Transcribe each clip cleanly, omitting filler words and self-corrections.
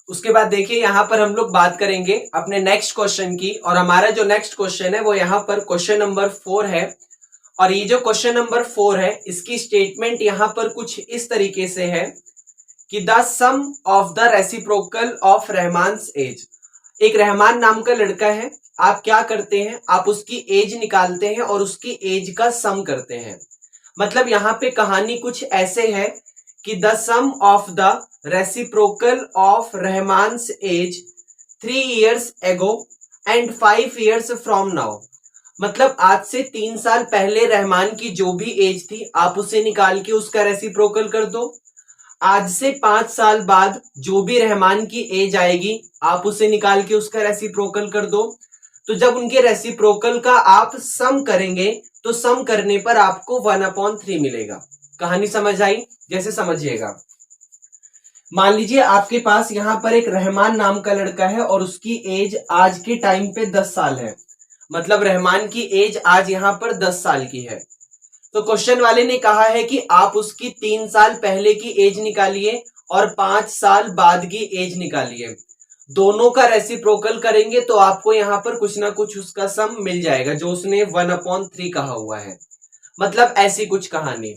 उसके बाद देखिए यहाँ पर हम लोग बात करेंगे अपने नेक्स्ट क्वेश्चन की, और हमारा जो नेक्स्ट क्वेश्चन है वो यहाँ पर क्वेश्चन नंबर 4 है। और ये जो क्वेश्चन नंबर 4 है इसकी स्टेटमेंट यहाँ पर कुछ इस तरीके से है कि the sum of the reciprocal of Rahman's age. एक रहमान नाम का लड़का है, आप क्या करते हैं, आप उसकी एज निकालते हैं और उसकी एज का सम करते हैं। मतलब यहाँ पे कहानी कुछ ऐसे है कि the sum of the reciprocal of Rahman's age 3 years ago and 5 years from now. मतलब आज से 3 साल पहले रहमान की जो भी एज थी आप उसे निकाल के उसका रेसिप्रोकल कर दो। आज से 5 साल बाद जो भी रहमान की एज आएगी आप उसे निकाल के उसका रेसिप्रोकल कर दो। तो जब उनके रेसिप्रोकल का आप सम करेंगे तो सम करने पर आपको 1/3 मिलेगा। कहानी समझ आई? जैसे समझिएगा, मान लीजिए आपके पास यहाँ पर एक रहमान नाम का लड़का है और उसकी एज आज के टाइम पे 10 साल है। मतलब रहमान की एज आज यहाँ पर 10 साल की है। तो क्वेश्चन वाले ने कहा है कि आप उसकी 3 साल पहले की एज निकालिए और 5 साल बाद की एज निकालिए, दोनों का रेसिप्रोकल करेंगे तो आपको यहाँ पर कुछ ना कुछ उसका सम मिल जाएगा जो उसने 1/3 कहा हुआ है। मतलब ऐसी कुछ कहानी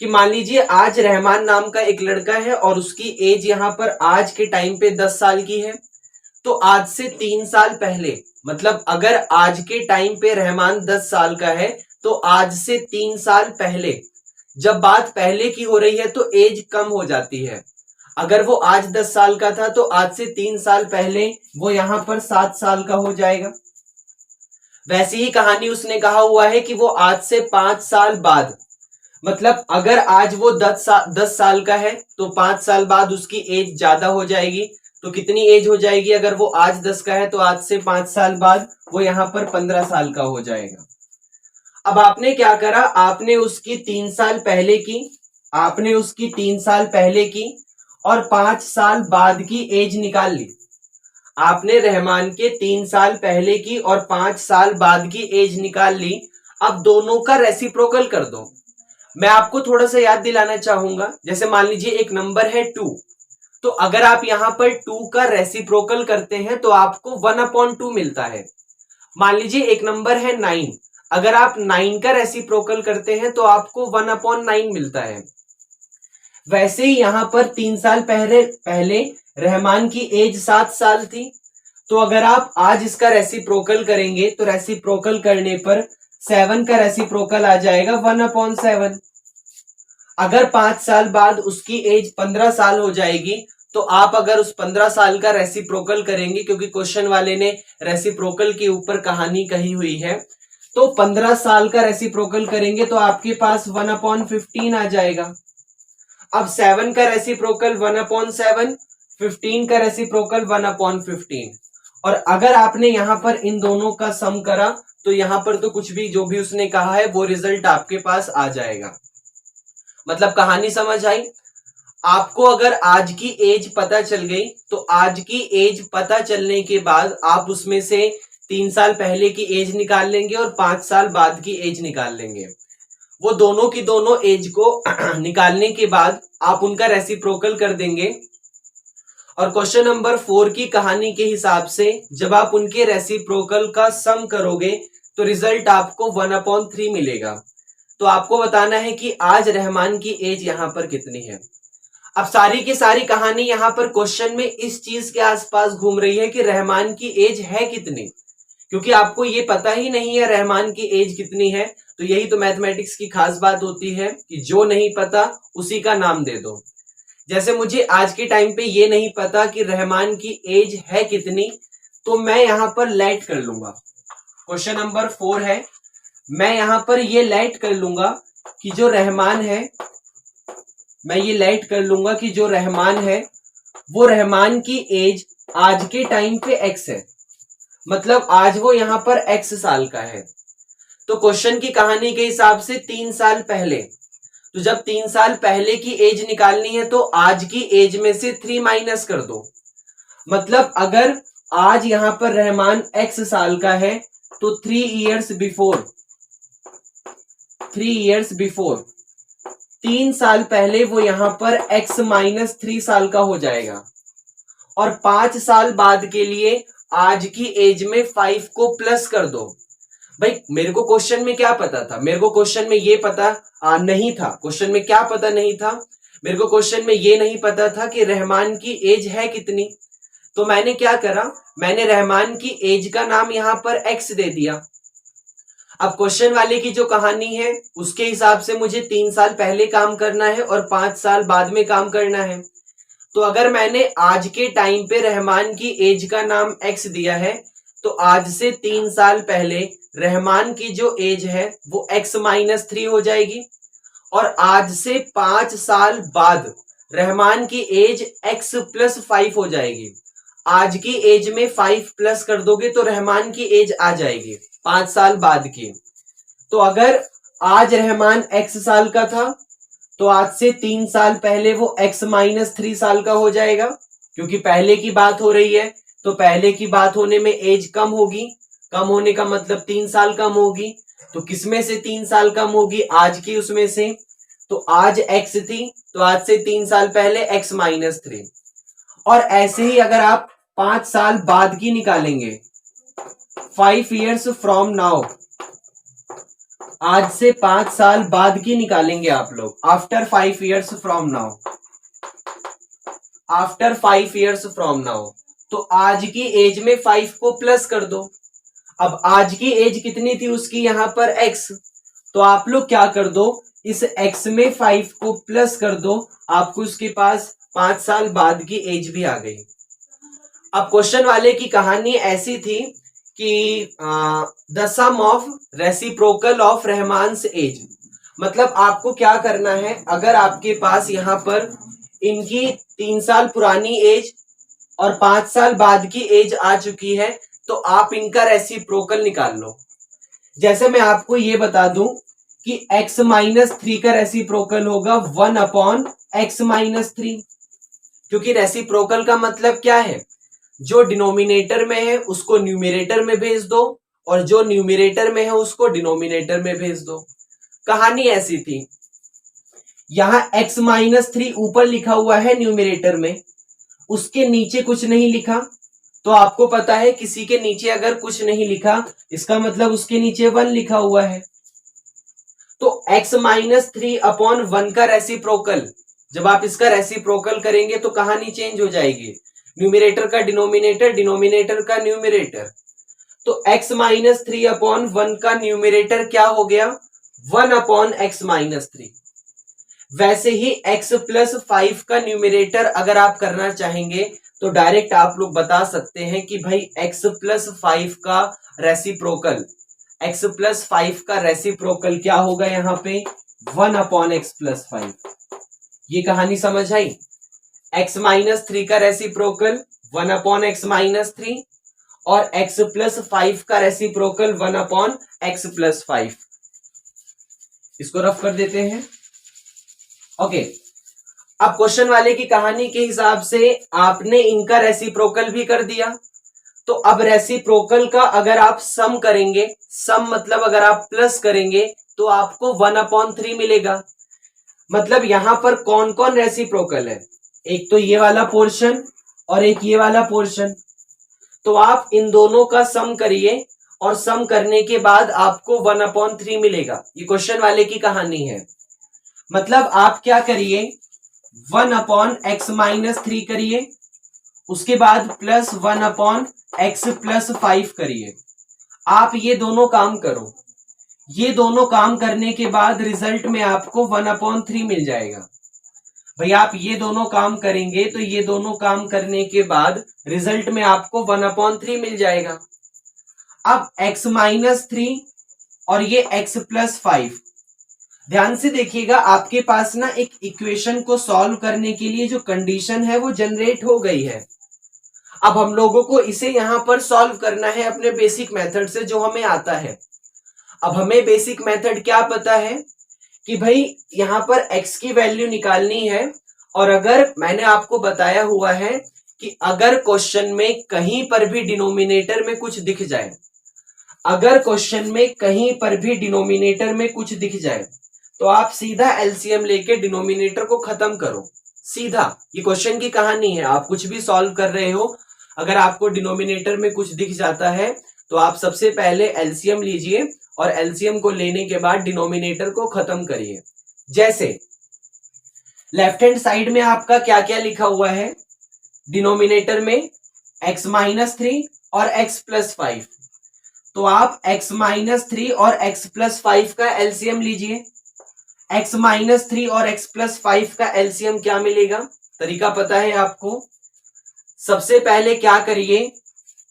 कि मान लीजिए आज रहमान नाम का एक लड़का है और उसकी एज यहाँ पर आज के टाइम पे 10 साल की है। तो आज से 3 साल पहले, मतलब अगर आज के टाइम पे रहमान 10 साल का है तो आज से 3 साल पहले, जब बात पहले की हो रही है तो एज कम हो जाती है। अगर वो आज 10 साल का था तो आज से 3 साल पहले वो यहां पर 7 साल का हो जाएगा। वैसी ही कहानी उसने कहा हुआ है कि वो आज से 5 साल बाद, मतलब अगर आज वो 10 साल का है तो 5 साल बाद उसकी एज ज्यादा हो जाएगी। तो कितनी एज हो जाएगी? अगर वो आज 10 का है तो आज से 5 साल बाद वो यहाँ पर 15 साल का हो जाएगा। अब आपने क्या करा, आपने उसकी 3 साल पहले की, आपने उसकी 3 साल पहले की और 5 साल बाद की एज निकाल ली। आपने रहमान के 3 साल पहले की और 5 साल बाद की एज निकाल ली। अब दोनों का रेसिप्रोकल कर दो। मैं आपको थोड़ा सा याद दिलाना चाहूंगा, जैसे मान लीजिए एक नंबर है 2, तो अगर आप यहां पर 2 का रेसिप्रोकल करते हैं तो आपको 1/2 मिलता है। मान लीजिए एक नंबर है 9, अगर आप 9 का रेसिप्रोकल करते हैं तो आपको 1/9 मिलता है। वैसे ही यहां पर 3 साल पहले रहमान की एज 7 साल थी। तो अगर आप आज इसका रेसिप्रोकल करेंगे तो रेसिप्रोकल करने पर 7 का रेसिप्रोकल आ जाएगा 1/7। अगर 5 साल बाद उसकी एज 15 साल हो जाएगी तो आप अगर उस 15 साल का रेसिप्रोकल करेंगे, क्योंकि क्वेश्चन वाले ने रेसिप्रोकल के ऊपर कहानी कही हुई है, तो 15 साल का रेसिप्रोकल करेंगे तो आपके पास 1/15 आ जाएगा। अब 7 का रेसिप्रोकल 1/7, 15 का रेसिप्रोकल 1/15। और अगर आपने यहां पर इन दोनों का सम करा तो यहां पर तो कुछ भी जो भी उसने कहा है वो रिजल्ट आपके पास आ जाएगा। मतलब कहानी समझ आई? आपको अगर आज की एज पता चल गई तो आज की एज पता चलने के बाद आप उसमें से 3 साल पहले की एज निकाल लेंगे और 5 साल बाद की एज निकाल लेंगे। वो दोनों की दोनों एज को निकालने के बाद आप उनका रेसिप्रोकल कर देंगे। और क्वेश्चन नंबर 4 की कहानी के हिसाब से जब आप उनके रेसिप्रोकल का सम करोगे तो रिजल्ट आपको 1/3 मिलेगा। तो आपको बताना है कि आज रहमान की एज यहां पर कितनी है। अब सारी की सारी कहानी यहां पर क्वेश्चन में इस चीज के आसपास घूम रही है कि रहमान की एज है कितनी, क्योंकि आपको ये पता ही नहीं है रहमान की एज कितनी है। तो यही तो मैथमेटिक्स की खास बात होती है कि जो नहीं पता उसी का नाम दे दो। जैसे मुझे आज के टाइम पे ये नहीं पता कि रहमान की एज है कितनी, तो मैं यहां पर लेट कर लूंगा। क्वेश्चन नंबर 4 है, मैं यहां पर ये लेट कर लूंगा कि जो रहमान है, मैं ये लेट कर लूंगा कि जो रहमान है वो रहमान की एज आज के टाइम पे एक्स है। मतलब आज वो यहां पर एक्स साल का है। तो क्वेश्चन की कहानी के हिसाब से 3 साल पहले, तो जब 3 साल पहले की एज निकालनी है तो आज की एज में से 3 माइनस कर दो। मतलब अगर आज यहां पर रहमान एक्स साल का है तो 3 years बिफोर, 3 years बिफोर, 3 साल पहले वो यहां पर x-3 साल का हो जाएगा। और 5 साल बाद के लिए आज की एज में 5 को प्लस कर दो। भाई मेरे को क्वेश्चन में क्या पता था, मेरे को क्वेश्चन में ये पता नहीं था। क्वेश्चन में क्या पता नहीं था, मेरे को क्वेश्चन में ये नहीं पता था कि रहमान की एज है कितनी। तो मैंने क्या करा, मैंने रहमान की एज का नाम यहां पर एक्स दे दिया। अब क्वेश्चन वाले की जो कहानी है उसके हिसाब से मुझे 3 साल पहले काम करना है और 5 साल बाद में काम करना है। तो अगर मैंने आज के टाइम पे रहमान की एज का नाम एक्स दिया है तो आज से 3 साल पहले रहमान की जो एज है वो x-3 हो जाएगी और आज से 5 साल बाद रहमान की एज x+5 हो जाएगी। आज की एज में 5 प्लस कर दोगे तो रहमान की एज आ जाएगी 5 साल बाद की। तो अगर आज रहमान x साल का था तो आज से 3 साल पहले वो x-3 साल का हो जाएगा, क्योंकि पहले की बात हो रही है तो पहले की बात होने में एज कम होगी, कम होने का मतलब 3 साल कम होगी। तो किसमें से 3 साल कम होगी, आज की उसमें से। तो आज x थी तो आज से 3 साल पहले x-3। और ऐसे ही अगर आप 5 साल बाद की निकालेंगे, 5 years from now, आज से 5 साल बाद की निकालेंगे आप लोग, after 5 years from now, after 5 years from now, तो आज की एज में 5 को प्लस कर दो। अब आज की एज कितनी थी उसकी यहां पर x, तो आप लोग क्या कर दो, इस x में 5 को प्लस कर दो, आपको उसके पास 5 साल बाद की एज भी आ गई। अब क्वेश्चन वाले की कहानी ऐसी थी कि the sum of reciprocal of Rahman's age, मतलब आपको क्या करना है, अगर आपके पास यहां पर इनकी 3 साल पुरानी एज और 5 साल बाद की एज आ चुकी है तो आप इनका रेसिप्रोकल निकाल लो। जैसे मैं आपको ये बता दूं कि x-3 का रेसिप्रोकल होगा 1/x-3, क्योंकि रेसिप्रोकल का मतलब क्या है, जो डिनोमिनेटर में है उसको न्यूमरेटर में भेज दो और जो न्यूमरेटर में है उसको डिनोमिनेटर में भेज दो। कहानी ऐसी थी, यहां x-3 ऊपर लिखा हुआ है न्यूमरेटर में, उसके नीचे कुछ नहीं लिखा। तो आपको पता है किसी के नीचे अगर कुछ नहीं लिखा इसका मतलब उसके नीचे 1 लिखा हुआ है। तो x-3/1 का रेसिप्रोकल, जब आप इसका रेसिप्रोकल करेंगे तो कहानी चेंज हो जाएगी, न्यूमरेटर का डिनोमिनेटर, डिनोमिनेटर का न्यूमरेटर। तो x-3/1 का न्यूमरेटर क्या हो गया, 1/x-3। वैसे ही x+5 का न्यूमरेटर अगर आप करना चाहेंगे तो डायरेक्ट आप लोग बता सकते हैं कि भाई x+5 का रेसिप्रोकल, x+5 का रेसिप्रोकल क्या होगा यहाँ पे, 1/x+5। ये कहानी समझ आई, x-3 का रेसिप्रोकल 1/x-3 और x+5 का रेसिप्रोकल 1/x+5। इसको रफ कर देते हैं। ओके, अब क्वेश्चन वाले की कहानी के हिसाब से आपने इनका रेसिप्रोकल भी कर दिया, तो अब रेसिप्रोकल का अगर आप सम करेंगे, सम मतलब अगर आप प्लस करेंगे तो आपको 1/3 मिलेगा। मतलब यहां पर कौन कौन रेसिप्रोकल है, एक तो ये वाला पोर्शन और एक ये वाला पोर्शन। तो आप इन दोनों का सम करिए और सम करने के बाद आपको 1/3 मिलेगा। ये क्वेश्चन वाले की कहानी है। मतलब आप क्या करिए, 1/x-3 करिए, उसके बाद प्लस 1/x+5 करिए। आप ये दोनों काम करो, ये दोनों काम करने के बाद रिजल्ट में आपको 1/3 मिल जाएगा। भाई आप ये दोनों काम करेंगे तो ये दोनों काम करने के बाद रिजल्ट में आपको 1/3 मिल जाएगा। अब x-3 और ये x+5, ध्यान से देखिएगा, आपके पास ना एक इक्वेशन को सॉल्व करने के लिए जो कंडीशन है वो जनरेट हो गई है। अब हम लोगों को इसे यहां पर सॉल्व करना है अपने बेसिक मेथड से जो हमें आता है। अब हमें बेसिक मेथड क्या पता है कि भाई यहां पर x की वैल्यू निकालनी है, और अगर मैंने आपको बताया हुआ है कि अगर क्वेश्चन में कहीं पर भी डिनोमिनेटर में कुछ दिख जाए, अगर क्वेश्चन में कहीं पर भी डिनोमिनेटर में कुछ दिख जाए तो आप सीधा एलसीएम लेके डिनोमिनेटर को खत्म करो। सीधा, ये क्वेश्चन की कहानी है। आप कुछ भी सॉल्व कर रहे हो, अगर आपको डिनोमिनेटर में कुछ दिख जाता है तो आप सबसे पहले एलसीएम लीजिए और एलसीएम को लेने के बाद डिनोमिनेटर को खत्म करिए। जैसे लेफ्ट हैंड साइड में आपका क्या क्या लिखा हुआ है, डिनोमिनेटर में x-3 और x+5, तो आप x-3 और x+5 का एलसीएम लीजिए। x-3 और x+5 का एलसीएम क्या मिलेगा, तरीका पता है आपको। सबसे पहले क्या करिए,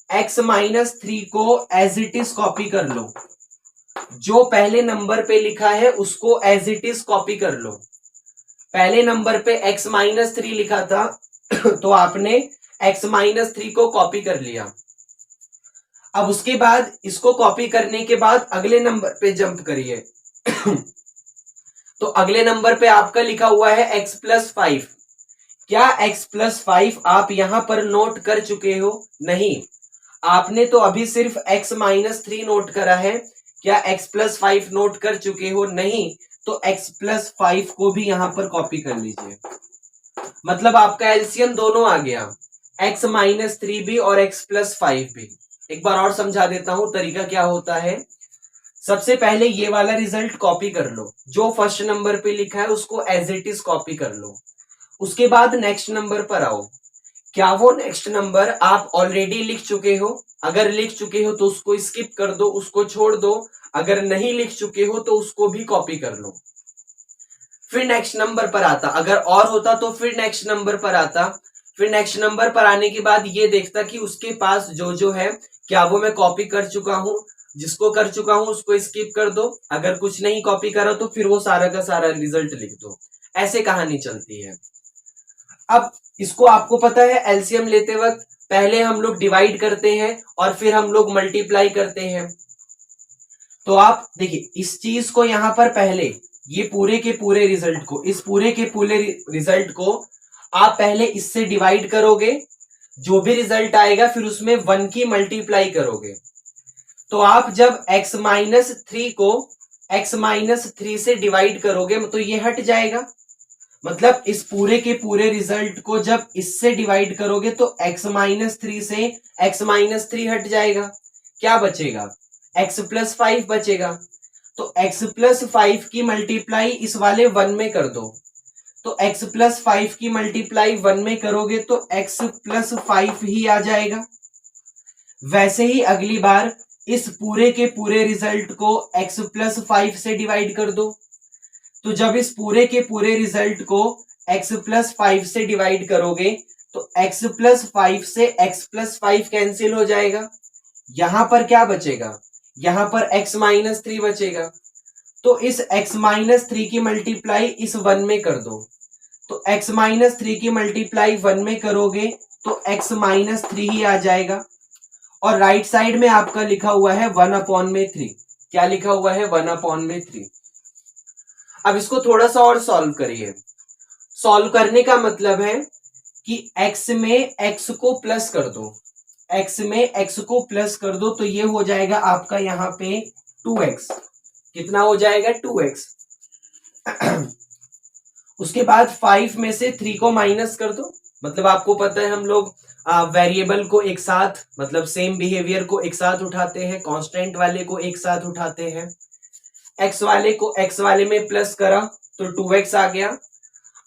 x-3 को एज इट इज कॉपी कर लो, जो पहले नंबर पे लिखा है उसको एज इट इज कॉपी कर लो। पहले नंबर पे x-3 लिखा था तो आपने x-3 को कॉपी कर लिया। अब उसके बाद इसको कॉपी करने के बाद अगले नंबर पे जंप करिए तो अगले नंबर पे आपका लिखा हुआ है x+5। क्या x+5 आप यहां पर नोट कर चुके हो? नहीं, आपने तो अभी सिर्फ x-3 नोट करा है। क्या x+5 नोट कर चुके हो? नहीं, तो x+5 को भी यहां पर कॉपी कर लीजिए। मतलब आपका एलसीएम दोनों आ गया, x-3 भी और x+5 भी। एक बार और समझा देता हूं तरीका क्या होता है। सबसे पहले ये वाला रिजल्ट कॉपी कर लो, जो फर्स्ट नंबर पे लिखा है उसको एज इट इज कॉपी कर लो। उसके बाद नेक्स्ट नंबर पर आओ। क्या वो नेक्स्ट नंबर आप ऑलरेडी लिख चुके हो? अगर लिख चुके हो तो उसको स्किप कर दो, उसको छोड़ दो। अगर नहीं लिख चुके हो तो उसको भी कॉपी कर लो। फिर नेक्स्ट नंबर पर आता, अगर और होता तो फिर नेक्स्ट नंबर पर आता। फिर नेक्स्ट नंबर पर आने के बाद ये देखता कि उसके पास जो जो है क्या वो मैं कॉपी कर चुका हूं। जिसको कर चुका हूं उसको स्किप कर दो, अगर कुछ नहीं कॉपी करा तो फिर वो सारा का सारा रिजल्ट लिख दो। ऐसे कहानी चलती है। अब इसको आपको पता है, एलसीएम लेते वक्त पहले हम लोग डिवाइड करते हैं और फिर हम लोग मल्टीप्लाई करते हैं। तो आप देखिए इस चीज को यहां पर पहले ये पूरे के पूरे रिजल्ट को, इस पूरे के पूरे रिजल्ट को आप पहले इससे डिवाइड करोगे। जो भी रिजल्ट आएगा फिर उसमें 1 की मल्टीप्लाई करोगे। तो आप जब x-3 को x-3 से डिवाइड करोगे तो ये हट जाएगा। मतलब इस पूरे के पूरे रिजल्ट को जब इससे डिवाइड करोगे तो x-3 से x-3 हट जाएगा। क्या बचेगा? x+5 बचेगा। तो x+5 की मल्टीप्लाई इस वाले 1 में कर दो। तो x+5 की मल्टीप्लाई 1 में करोगे तो x+5 ही आ जाएगा। वैसे ही अगली बार इस पूरे के पूरे रिजल्ट को x+5 से डिवाइड कर दो। तो जब इस पूरे के पूरे रिजल्ट को x+5 से डिवाइड करोगे तो x+5 से x+5 कैंसिल हो जाएगा। यहां पर क्या बचेगा? यहां पर x-3 बचेगा। तो इस x-3 की मल्टीप्लाई इस 1 में कर दो। तो x-3 की मल्टीप्लाई 1 में करोगे तो x-3 ही आ जाएगा। और राइट साइड में आपका लिखा हुआ है 1/3। क्या लिखा हुआ है? 1/3। अब इसको थोड़ा सा और सॉल्व करिए। सॉल्व करने का मतलब है कि x में x को प्लस कर दो, x में x को प्लस कर दो तो ये हो जाएगा आपका यहाँ पे 2x। कितना हो जाएगा? 2x। उसके बाद 5 में से 3 को माइनस कर दो। मतलब आपको पता है हम लोग वेरिएबल को एक साथ, मतलब सेम बिहेवियर को एक साथ उठाते हैं, कांस्टेंट वाले को एक साथ उठाते हैं। x वाले को x वाले में प्लस करा तो 2x आ गया।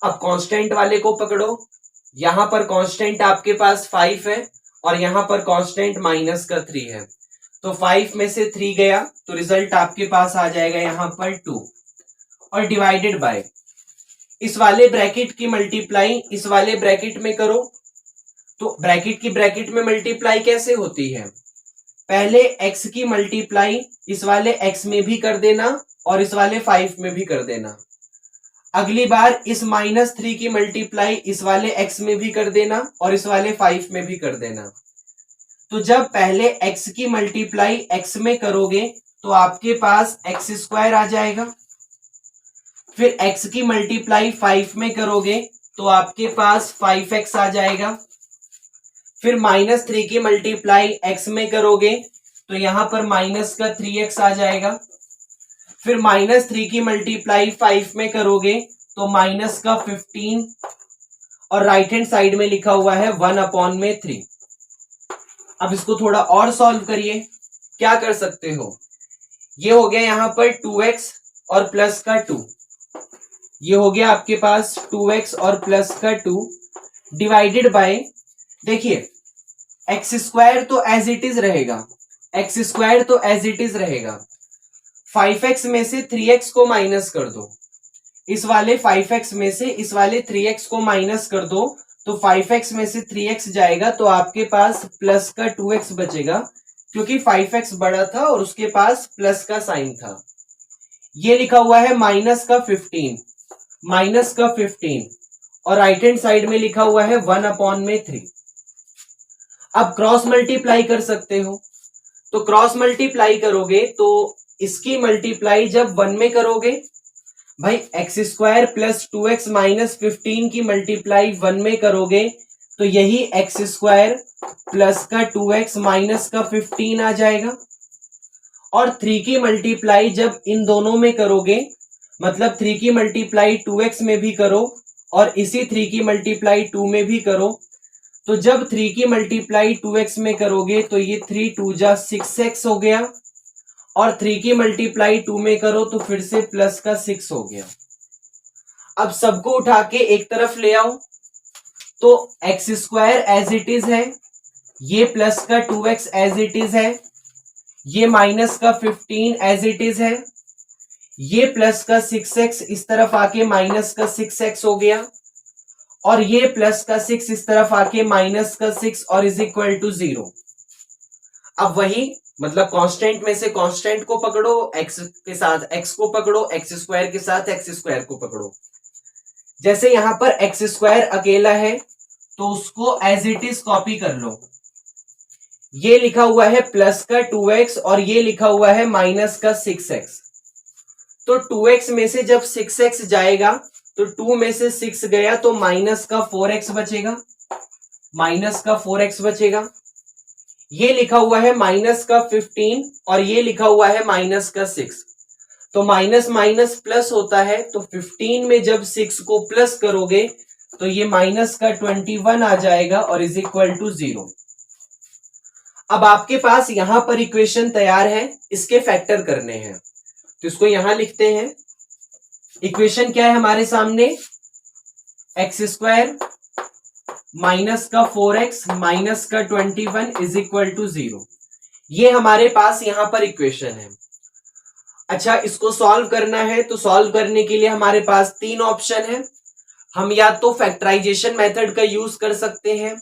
अब कांस्टेंट वाले को पकड़ो, यहां पर कांस्टेंट आपके पास 5 है और यहां पर कांस्टेंट -3 है। तो 5 में से 3 गया तो रिजल्ट आपके पास आ जाएगा यहां पर 2 और डिवाइडेड बाय इस वाले ब्रैकेट की मल्टीप्लाई इस वाले ब्रैकेट में करो। तो ब्रैकेट की ब्रैकेट में मल्टीप्लाई कैसे होती है? पहले x की मल्टीप्लाई इस वाले x में भी कर देना और इस वाले 5 में भी कर देना। अगली बार इस -3 की मल्टीप्लाई इस वाले x में भी कर देना और इस वाले 5 में भी कर देना। तो जब पहले x की मल्टीप्लाई x में करोगे तो आपके पास x² आ जाएगा। फिर x की मल्टीप्लाई 5 में करोगे तो आपके पास 5x आ जाएगा। फिर -3 की मल्टीप्लाई x में करोगे तो यहां पर -3x आ जाएगा। फिर -3 की मल्टीप्लाई 5 में करोगे तो -15 और राइट हैंड साइड में लिखा हुआ है 1/3। अब इसको थोड़ा और सॉल्व करिए। क्या कर सकते हो, ये हो गया यहां पर 2x और प्लस का 2, ये हो गया आपके पास 2x और प्लस का 2 डिवाइडेड बाय, देखिए एक्स स्क्वायर तो एज इट इज रहेगा, एक्स स्क्वायर तो एज इट इज रहेगा। 5x में से 3x को माइनस कर दो, इस वाले 5x में से इस वाले 3x को माइनस कर दो, तो 5x में से 3x जाएगा तो आपके पास प्लस का 2x बचेगा, क्योंकि 5x बड़ा था और उसके पास प्लस का साइन था। ये लिखा हुआ है -15, -15 और राइट हैंड साइड में लिखा हुआ है 1/3। अब क्रॉस मल्टीप्लाई कर सकते हो, तो क्रॉस मल्टीप्लाई करोगे तो इसकी मल्टीप्लाई जब 1 में करोगे, भाई x square plus 2x minus 15 की मल्टीप्लाई 1 में करोगे तो यही एक्स स्क्वायर प्लस का 2x माइनस का 15 आ जाएगा। और 3 की मल्टीप्लाई जब इन दोनों में करोगे, मतलब 3 की मल्टीप्लाई 2x में भी करो और इसी 3 की मल्टीप्लाई 2 में भी करो, तो जब 3 की मल्टीप्लाई 2x में करोगे तो ये 3 2 जा 6x हो गया, और 3 की मल्टीप्लाई 2 में करो तो फिर से प्लस का 6 हो गया। अब सबको उठा के एक तरफ ले आओ, तो x square as it is है, ये प्लस का 2x एज इट इज है, ये माइनस का 15 एज इट इज है, ये प्लस का 6x इस तरफ आके माइनस का 6x हो गया, और ये प्लस का 6 इस तरफ आके माइनस का 6 और इज इक्वल टू 0। अब वही, मतलब कांस्टेंट में से कांस्टेंट को पकड़ो, x के साथ x को पकड़ो, एक्स स्क्वायर के साथ एक्स स्क्वायर को पकड़ो। जैसे यहां पर एक्स स्क्वायर अकेला है तो उसको एज इट इज कॉपी कर लो, ये लिखा हुआ है प्लस का 2x और ये लिखा हुआ है माइनस का 6x, तो 2x में से जब 6x जाएगा तो 2 में से 6 गया तो माइनस का 4x बचेगा, माइनस का 4x बचेगा। ये लिखा हुआ है माइनस का 15 और ये लिखा हुआ है माइनस का 6, तो माइनस माइनस प्लस होता है, तो 15 में जब 6 को प्लस करोगे तो ये माइनस का 21 आ जाएगा और इज इक्वल टू 0। अब आपके पास यहां पर इक्वेशन तैयार है, इसके फैक्टर करने हैं, तो इसको यहां लिखते हैं। इक्वेशन क्या है हमारे सामने, एक्स स्क्वायर माइनस का 4x माइनस का 21 इज इक्वल टू 0, ये हमारे पास यहां पर इक्वेशन है। अच्छा, इसको सॉल्व करना है तो सॉल्व करने के लिए हमारे पास 3 ऑप्शन है। हम या तो फैक्टराइजेशन मेथड का यूज कर सकते हैं,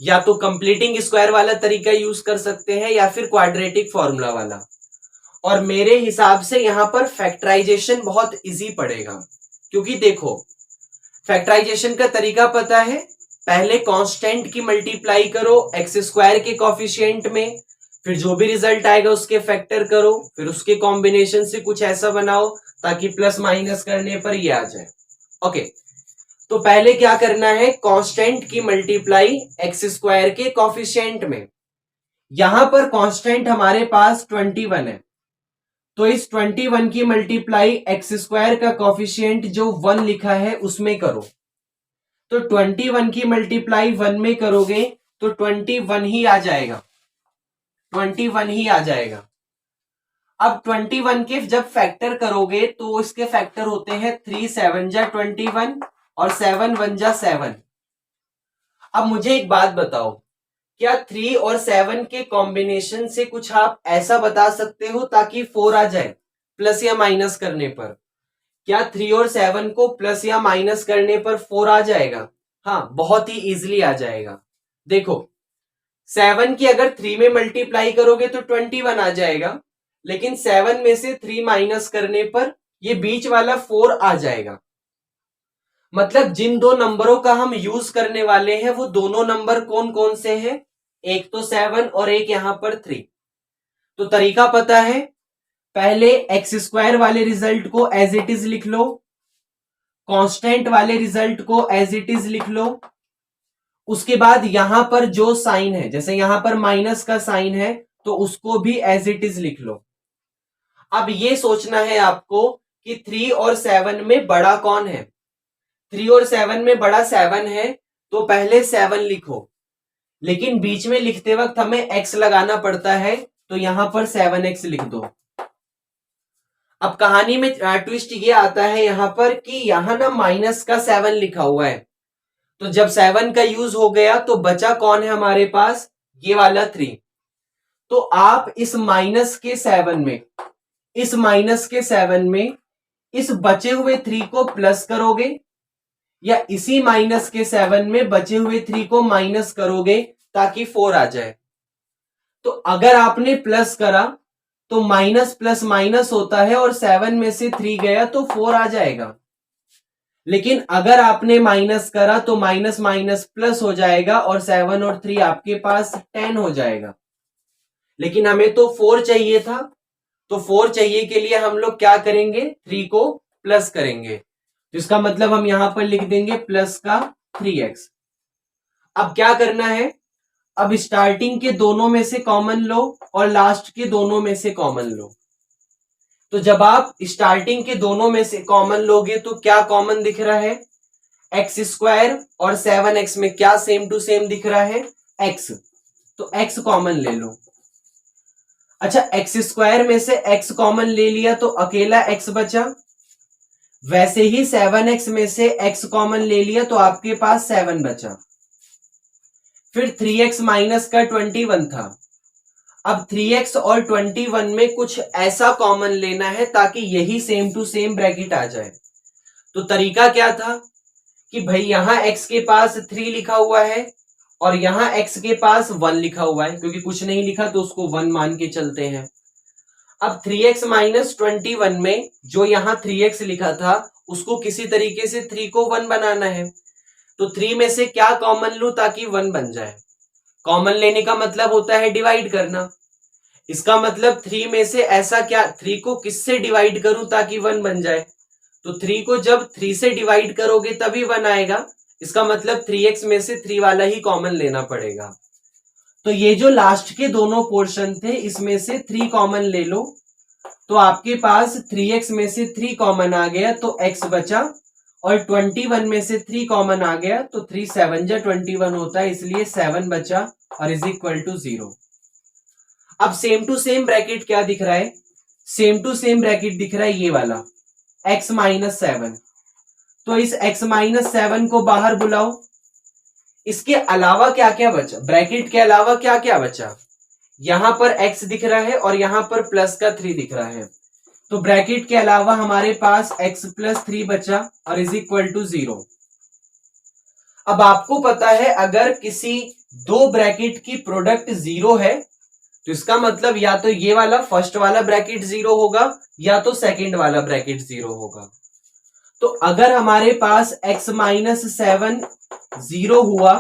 या तो कंप्लीटिंग स्क्वायर वाला तरीका यूज कर सकते हैं, या फिर क्वाड्रेटिक फॉर्मूला वाला। और मेरे हिसाब से यहां पर फैक्टराइजेशन बहुत इजी पड़ेगा, क्योंकि देखो फैक्टराइजेशन का तरीका पता है, पहले कांस्टेंट की मल्टीप्लाई करो एक्स स्क्वायर के कोफिशिएंट में, फिर जो भी रिजल्ट आएगा उसके फैक्टर करो, फिर उसके कॉम्बिनेशन से कुछ ऐसा बनाओ ताकि प्लस माइनस करने पर ये आ जाए। ओके, तो पहले क्या करना है, कांस्टेंट की मल्टीप्लाई एक्स स्क्वायर के कोफिशिएंट में। यहां पर कांस्टेंट हमारे पास 21 है, तो इस 21 की मल्टीप्लाई एक्स स्क्वायर का कोफिशिएंट जो 1 लिखा है उसमें करो, तो 21 की मल्टीप्लाई 1 में करोगे तो 21 ही आ जाएगा, 21 ही आ जाएगा। अब 21 के जब फैक्टर करोगे तो इसके फैक्टर होते हैं 3 7 जा 21 और 7 1 जा 7। अब मुझे एक बात बताओ, क्या 3 और 7 के कॉम्बिनेशन से कुछ आप ऐसा बता सकते हो ताकि 4 आ जाए प्लस या माइनस करने पर? क्या 3 और 7 को प्लस या माइनस करने पर 4 आ जाएगा? हाँ, बहुत ही इजीली आ जाएगा। देखो 7 की अगर 3 में मल्टीप्लाई करोगे तो 21 आ जाएगा, लेकिन 7 में से 3 माइनस करने पर ये बीच वाला 4 आ जाएगा। मतलब जिन दो नंबरों का हम यूज करने वाले हैं वो दोनों नंबर कौन कौन से हैं, एक तो 7 और एक यहां पर 3। तो तरीका पता है, पहले एक्स स्क्वायर वाले रिजल्ट को एज इट इज लिख लो, कांस्टेंट वाले रिजल्ट को एज इट इज लिख लो, उसके बाद यहां पर जो साइन है, जैसे यहां पर माइनस का साइन है तो उसको भी एज इट इज लिख लो। अब ये सोचना है आपको कि 3 और 7 में बड़ा कौन है। 3 और 7 में बड़ा 7 है तो पहले 7 लिखो, लेकिन बीच में लिखते वक्त हमें x लगाना पड़ता है, तो यहां पर 7x लिख दो। अब कहानी में ट्विस्ट ये आता है यहां पर कि यहां ना माइनस का 7 लिखा हुआ है, तो जब 7 का यूज हो गया तो बचा कौन है हमारे पास, ये वाला 3। तो आप इस माइनस के 7 में, इस माइनस के 7 में इस बचे हुए 3 को प्लस करोगे, या इसी माइनस के 7 में बचे हुए 3 को माइनस करोगे ताकि 4 आ जाए। तो अगर आपने प्लस करा तो माइनस प्लस माइनस होता है और 7 में से 3 गया तो 4 आ जाएगा, लेकिन अगर आपने माइनस करा तो माइनस माइनस प्लस हो जाएगा और 7 और 3 आपके पास 10 हो जाएगा। लेकिन हमें तो 4 चाहिए था, तो 4 चाहिए के लिए हम लोग क्या करेंगे, 3 को प्लस करेंगे, तो इसका मतलब हम यहां पर लिख देंगे प्लस का 3x। अब क्या करना है, अब स्टार्टिंग के दोनों में से कॉमन लो और लास्ट के दोनों में से कॉमन लो। तो जब आप स्टार्टिंग के दोनों में से कॉमन लोगे तो क्या कॉमन दिख रहा है, एक्स स्क्वायर, और 7x में क्या सेम टू सेम दिख रहा है, x, तो x कॉमन ले लो। अच्छा, एक्स स्क्वायर में से x कॉमन ले लिया तो अकेला x बचा, वैसे ही 7x में से x कॉमन ले लिया तो आपके पास 7 बचा। फिर 3x माइनस का 21 था, अब 3x और 21 में कुछ ऐसा कॉमन लेना है ताकि यही सेम टू सेम ब्रैकेट आ जाए। तो तरीका क्या था कि भाई यहां x के पास 3 लिखा हुआ है और यहां x के पास 1 लिखा हुआ है, क्योंकि कुछ नहीं लिखा तो उसको 1 मान के चलते हैं। अब 3x माइनस 21 में जो यहां 3x लिखा था उसको किसी तरीके से 3 को 1 बनाना है, तो 3 में से क्या कॉमन लूं ताकि 1 बन जाए। कॉमन लेने का मतलब होता है डिवाइड करना, इसका मतलब 3 में से ऐसा क्या, 3 को किससे डिवाइड करूं ताकि 1 बन जाए, तो 3 को जब 3 से डिवाइड करोगे तभी 1 आएगा, इसका मतलब 3x में से 3 वाला ही कॉमन लेना पड़ेगा। तो ये जो लास्ट के दोनों पोर्शन थे इसमें से 3 कॉमन ले लो, तो आपके पास 3x में से 3 कॉमन आ गया तो x बचा, और 21 में से 3 कॉमन आ गया तो 3 7 जा 21 होता है, इसलिए 7 बचा और इज इक्वल टू 0। अब सेम टू सेम ब्रैकेट क्या दिख रहा है, सेम टू सेम ब्रैकेट दिख रहा है ये वाला x माइनस 7, तो इस x माइनस 7 को बाहर बुलाओ। इसके अलावा क्या क्या बचा, ब्रैकेट के अलावा क्या क्या बचा, यहां पर x दिख रहा है और यहां पर प्लस का 3 दिख रहा है, तो ब्रैकेट के अलावा हमारे पास x प्लस 3 बचा और इज इक्वल टू 0। अब आपको पता है अगर किसी दो ब्रैकेट की प्रोडक्ट 0 है तो इसका मतलब या तो ये वाला फर्स्ट वाला ब्रैकेट 0 होगा या तो सेकंड वाला ब्रैकेट 0 होगा। तो अगर हमारे पास x माइनस 7 0 हुआ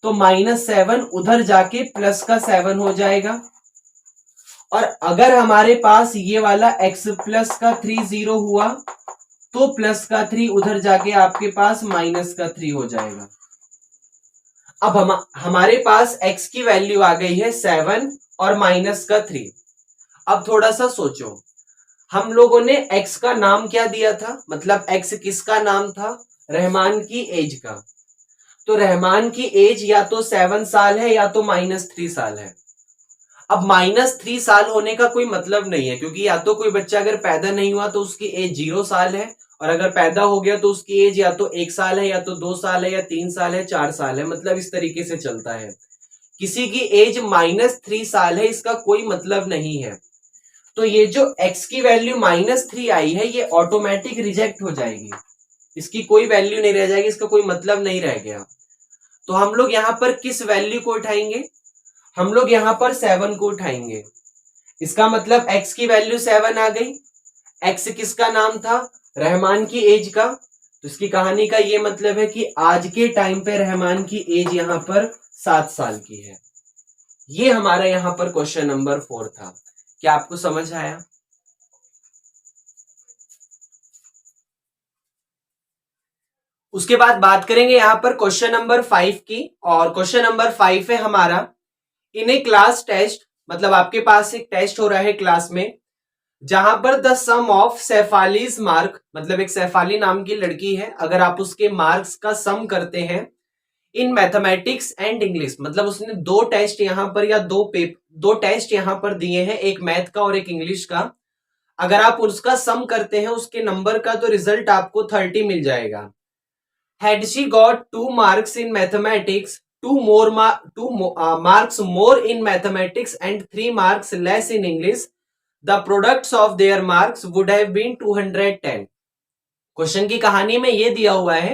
तो माइनस 7 उधर जाके प्लस का 7 हो जाएगा, और अगर हमारे पास ये वाला x प्लस का 3 0 हुआ तो प्लस का 3 उधर जाके आपके पास माइनस का 3 हो जाएगा। अब हमारे पास x की वैल्यू आ गई है 7 और माइनस का 3। अब थोड़ा सा सोचो, हम लोगों ने x का नाम क्या दिया था, मतलब x किसका नाम था, रहमान की एज का, तो रहमान की एज या तो 7 साल है या तो -3 साल है। अब -3 साल होने का कोई मतलब नहीं है, क्योंकि या तो कोई बच्चा अगर पैदा नहीं हुआ तो उसकी एज 0 साल है, और अगर पैदा हो गया तो उसकी एज या तो 1 साल है या तो 2 साल है या 3 साल है 4 साल है, मतलब इस तरीके से चलता है। किसी की एज -3 साल है इसका कोई मतलब नहीं है। तो ये जो x की वैल्यू -3 आई है ये ऑटोमेटिक रिजेक्ट हो जाएगी, इसकी कोई वैल्यू नहीं रह जाएगी, इसका कोई मतलब नहीं रह गया। तो हम लोग यहां पर किस वैल्यू को उठाएंगे, हम लोग यहां पर 7 को उठाएंगे, इसका मतलब x की वैल्यू 7 आ गई। x किसका नाम था, रहमान की एज का, तो इसकी कहानी का ये मतलब है कि आज के टाइम पे रहमान की एज यहां पर 7 साल की है। ये हमारा यहां पर क्वेश्चन नंबर 4 था। क्या आपको समझ आया? उसके बाद बात करेंगे यहां पर क्वेश्चन नंबर 5 की, और क्वेश्चन नंबर 5 है हमारा इन ए क्लास टेस्ट, मतलब आपके पास एक टेस्ट हो रहा है क्लास में, जहां पर द सम ऑफ सैफालीज मार्क, मतलब एक सैफाली नाम की लड़की है, अगर आप उसके मार्क्स का सम करते हैं इन मैथमेटिक्स एंड इंग्लिश, मतलब उसने दो टेस्ट यहां पर या दो टेस्ट यहां पर दिए हैं, एक मैथ का और एक इंग्लिश का, अगर आप उसका सम करते हैं उसके नंबर का, तो रिजल्ट आपको 30 मिल जाएगा। Had she got 2 marks in mathematics, two marks more in mathematics and 3 marks less in English, the products of their marks would have been 210। Question की कहानी में ये दिया हुआ है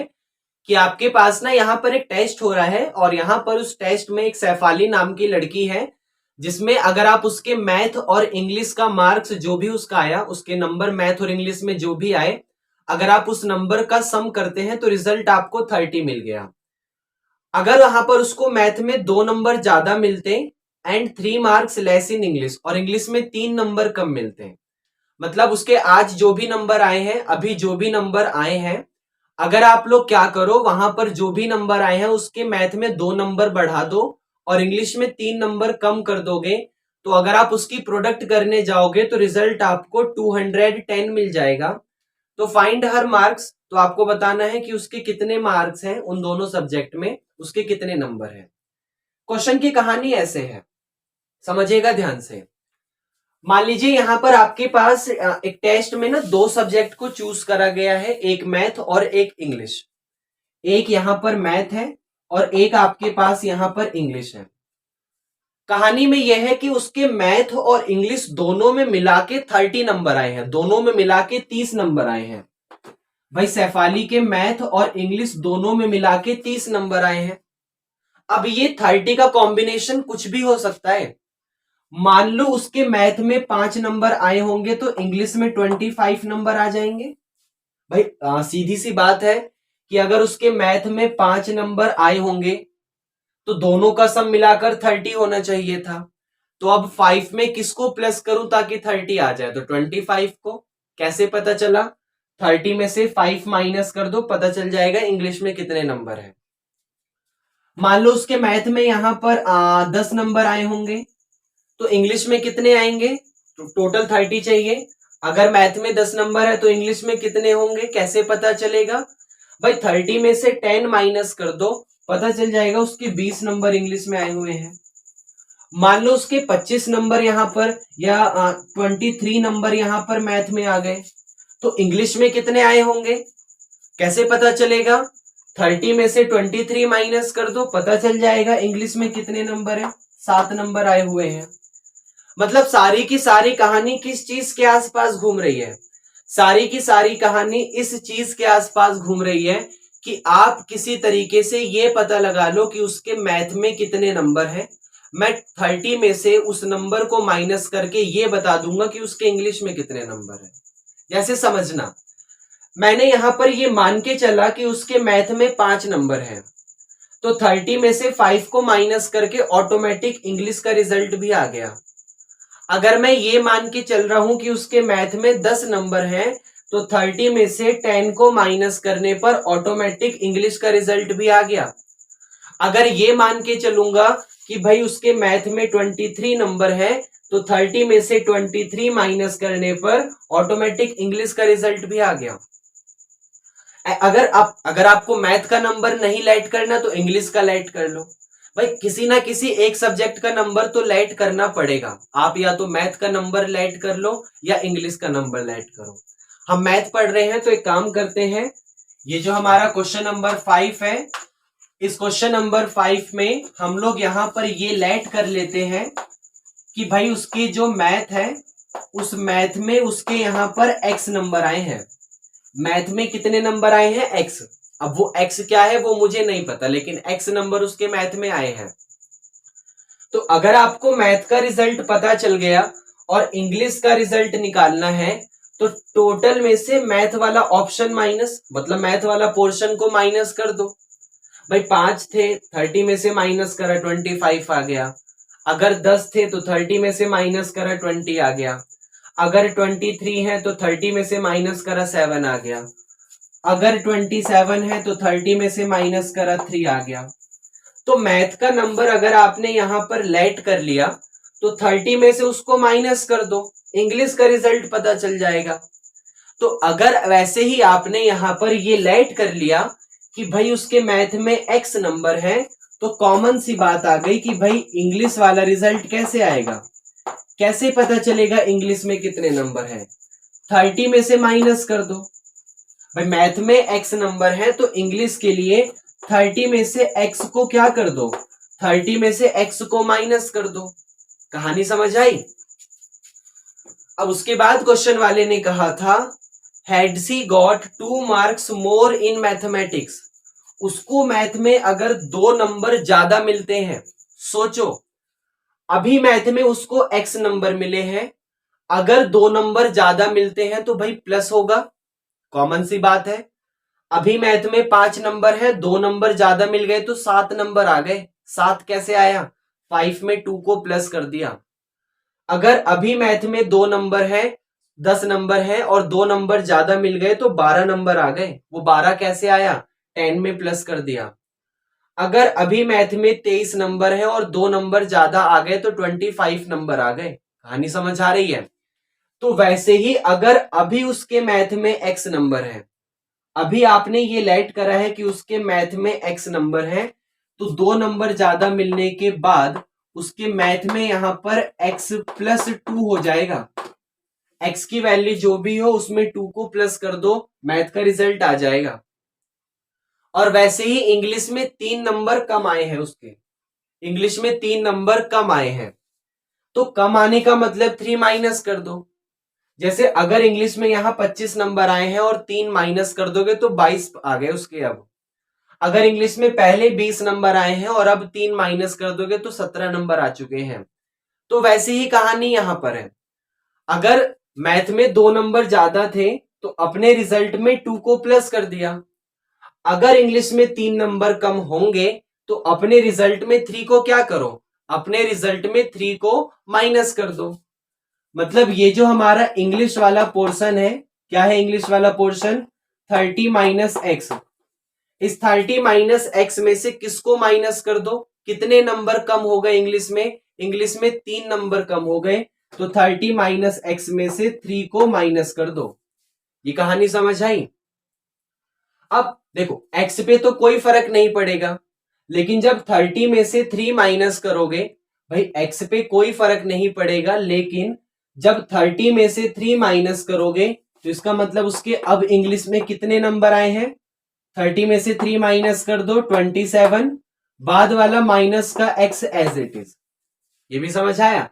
कि आपके पास ना यहाँ पर एक टेस्ट हो रहा है और यहाँ पर उस टेस्ट में एक सैफाली नाम की लड़की है, जिसमें अगर आप उसके मैथ और इंग्लिश का मार्क्स जो भी उसका आया, उसके नंबर मैथ और इंग्लिश में जो भी आए, अगर आप उस नंबर का सम करते हैं तो रिजल्ट आपको 30 मिल गया। अगर वहां पर उसको मैथ में 2 नंबर ज्यादा मिलते and 3 marks less in English, और इंग्लिश में 3 नंबर कम मिलते हैं, मतलब उसके आज जो भी नंबर आए हैं, अभी जो भी नंबर आए हैं, अगर आप लोग क्या करो, वहां पर जो भी नंबर आए हैं उसके मैथ में 2 नंबर बढ़ा दो और इंग्लिश में 3 नंबर कम कर दोगे, तो अगर आप उसकी प्रोडक्ट करने जाओगे तो रिजल्ट आपको 210 मिल जाएगा। तो फाइंड हर मार्क्स, तो आपको बताना है कि उसके कितने मार्क्स हैं उन दोनों सब्जेक्ट में, उसके कितने नंबर हैं। क्वेश्चन की कहानी ऐसे है, समझिएगा ध्यान से। मान लीजिए यहां पर आपके पास एक टेस्ट में ना 2 सब्जेक्ट को चूज करा गया है, एक मैथ और एक इंग्लिश। एक यहां पर मैथ है और एक आपके पास यहां पर इंग्लिश है। कहानी में यह है कि उसके मैथ और इंग्लिश दोनों में मिला के 30 नंबर आए हैं, दोनों में मिला के 30 नंबर आए हैं। भाई सैफाली के मैथ और इंग्लिश दोनों में मिला के 30 नंबर आए हैं। अब ये 30 का कॉम्बिनेशन कुछ भी हो सकता है। मान लो उसके मैथ में 5 नंबर आए होंगे तो इंग्लिश में 25 नंबर आ जाएंगे। भाई सीधी सी बात है कि अगर उसके मैथ में 5 नंबर आए होंगे तो दोनों का सम मिलाकर 30 होना चाहिए था। तो अब 5 में किसको प्लस करूं ताकि 30 आ जाए, तो 25 को। कैसे पता चला? 30 में से 5 माइनस कर दो, पता चल जाएगा इंग्लिश में कितने नंबर है। मान लो उसके मैथ में यहां पर 10 नंबर आए होंगे तो इंग्लिश में कितने आएंगे, तो टोटल 30 चाहिए। अगर मैथ में 10 नंबर है तो इंग्लिश में कितने होंगे, कैसे पता चलेगा? भाई 30 में से 10 माइनस कर दो, पता चल जाएगा उसके 20 नंबर इंग्लिश में आए हुए हैं। मान लो उसके 25 नंबर यहां पर या 23 नंबर यहां पर मैथ में आ गए, तो इंग्लिश में कितने आए होंगे, कैसे पता चलेगा? 30 में से 23 माइनस कर दो, पता चल जाएगा इंग्लिश में कितने नंबर है, 7 नंबर आए हुए हैं। मतलब सारी की सारी कहानी किस चीज के आसपास घूम रही है? सारी की सारी कहानी इस चीज के आसपास घूम रही है कि आप किसी तरीके से ये पता लगा लो कि उसके मैथ में कितने नंबर हैं। मैं 30 में से उस नंबर को माइनस करके ये बता दूंगा कि उसके इंग्लिश में कितने नंबर है। जैसे समझना, मैंने यहां पर ये मान के चला कि उसके मैथ में 5 नंबर हैं, तो 30 में से 5 को माइनस करके ऑटोमेटिक इंग्लिश का रिजल्ट भी आ गया। अगर मैं ये मान के चल रहा हूं कि उसके मैथ में 10 नंबर हैं, तो 30 में से 10 को माइनस करने पर ऑटोमेटिक इंग्लिश का रिजल्ट भी आ गया। अगर ये मान के चलूंगा कि भाई उसके मैथ में 23 नंबर है, तो 30 में से 23 माइनस करने पर ऑटोमेटिक इंग्लिश का रिजल्ट भी आ गया। अगर आपको मैथ का नंबर नहीं लेट करना तो इंग्लिश का लेट कर लो। भाई किसी ना किसी एक सब्जेक्ट का नंबर तो लेट करना पड़ेगा। आप या तो मैथ का नंबर लेट कर लो या इंग्लिश का नंबर लेट करो। हम मैथ पढ़ रहे हैं तो एक काम करते हैं, ये जो हमारा क्वेश्चन नंबर 5 है, इस क्वेश्चन नंबर 5 में हम लोग यहां पर ये लेट कर लेते हैं कि भाई उसके जो मैथ है, उस मैथ में उसके यहां पर एक्स नंबर आए हैं। मैथ में कितने नंबर आए हैं, एक्स। अब वो एक्स क्या है वो मुझे नहीं पता, लेकिन एक्स नंबर उसके मैथ में आए हैं। तो अगर आपको मैथ का रिजल्ट पता चल गया और इंग्लिश का रिजल्ट निकालना है, तो टोटल में से मैथ वाला ऑप्शन माइनस, मतलब मैथ वाला पोर्शन को माइनस कर दो। भाई 5 थे, 30 में से माइनस करा 25 आ गया। अगर 10 थे तो 30 में से माइनस करा 20 आ गया। अगर 23 है तो 30 में से माइनस करा 7 आ गया। अगर 27 है तो 30 में से माइनस करा 3 आ गया। तो मैथ का नंबर अगर आपने यहां पर लेट कर लिया तो 30 में से उसको माइनस कर दो, इंग्लिश का रिजल्ट पता चल जाएगा। तो अगर वैसे ही आपने यहां पर ये लेट कर लिया कि भाई उसके मैथ में एक्स नंबर है, तो कॉमन सी बात आ गई कि भाई इंग्लिश वाला रिजल्ट कैसे आएगा, कैसे पता चलेगा इंग्लिश में कितने नंबर है। 30 में से माइनस कर दो, भाई मैथ में एक्स नंबर है तो इंग्लिश के लिए 30 में से एक्स को क्या कर दो, 30 में से एक्स को माइनस कर दो। कहानी समझ आई। अब उसके बाद क्वेश्चन वाले ने कहा था had she got 2 marks more in mathematics, उसको मैथ में अगर 2 नंबर ज्यादा मिलते हैं, सोचो अभी मैथ में उसको एक्स नंबर मिले हैं, अगर 2 नंबर ज्यादा मिलते हैं तो भाई प्लस होगा, कॉमन सी बात है। अभी मैथ में 5 नंबर है, 2 नंबर ज्यादा मिल गए तो 7 नंबर आ गए। 7 कैसे आया, 5 में 2 को प्लस कर दिया। अगर अभी मैथ में 2 नंबर है, 10 नंबर है और 2 नंबर ज्यादा मिल गए तो 12 नंबर आ गए। वो 12 कैसे आया, 10 में प्लस कर दिया। अगर अभी मैथ में 23 नंबर है और 2 नंबर ज्यादा आ गए तो 25 नंबर आ गए। कहानी समझ आ रही है। तो वैसे ही अगर अभी उसके मैथ में एक्स नंबर है, अभी आपने ये लेट करा है कि उसके मैथ में एक्स नंबर है, तो 2 नंबर ज्यादा मिलने के बाद उसके मैथ में यहां पर x प्लस 2 हो जाएगा। x की वैल्यू जो भी हो उसमें 2 को प्लस कर दो, मैथ का रिजल्ट आ जाएगा। और वैसे ही इंग्लिश में 3 नंबर कम आए हैं उसके, इंग्लिश में 3 नंबर कम आए हैं, तो कम आने का मतलब 3 माइनस कर दो। जैसे अगर इंग्लिश में यहां 25 नंबर आए हैं और 3 माइनस कर दोगे तो 22 आ गए उसके। अब अगर इंग्लिश में पहले 20 नंबर आए हैं और अब 3 माइनस कर दोगे तो 17 नंबर आ चुके हैं। तो वैसे ही कहानी यहां पर है, अगर मैथ में 2 नंबर ज्यादा थे तो अपने रिजल्ट में 2 को प्लस कर दिया। अगर इंग्लिश में 3 नंबर कम होंगे तो अपने रिजल्ट में 3 को क्या करो, अपने रिजल्ट में 3 को माइनस कर दो। मतलब ये जो हमारा इंग्लिश वाला पोर्शन है, क्या है इंग्लिश वाला पोर्शन, 30 माइनस एक्स। इस 30 माइनस एक्स में से किसको माइनस कर दो, कितने नंबर कम हो गए इंग्लिश में, इंग्लिश में 3 नंबर कम हो गए, तो 30 माइनस एक्स में से 3 को माइनस कर दो। ये कहानी समझ आई। अब देखो एक्स पे तो कोई फर्क नहीं पड़ेगा, लेकिन जब 30 में से 3 माइनस करोगे, भाई एक्स पे कोई फर्क नहीं पड़ेगा, लेकिन जब 30 में से 3 माइनस करोगे तो इसका मतलब उसके अब इंग्लिश में कितने नंबर आए हैं, 30 में से 3 माइनस कर दो 27, बाद वाला माइनस का x एज इट इज। ये भी समझ आया।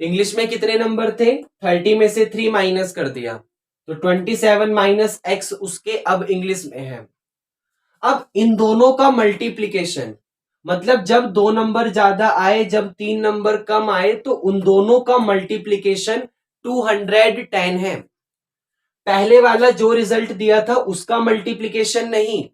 इंग्लिश में कितने नंबर थे, 30 में से 3 माइनस कर दिया तो 27 माइनस x उसके अब इंग्लिश में है। अब इन दोनों का मल्टीप्लीकेशन, मतलब जब 2 नंबर ज्यादा आए, जब 3 नंबर कम आए, तो उन दोनों का मल्टीप्लीकेशन 210 है। पहले वाला जो रिजल्ट दिया था उसका मल्टीप्लीकेशन नहीं।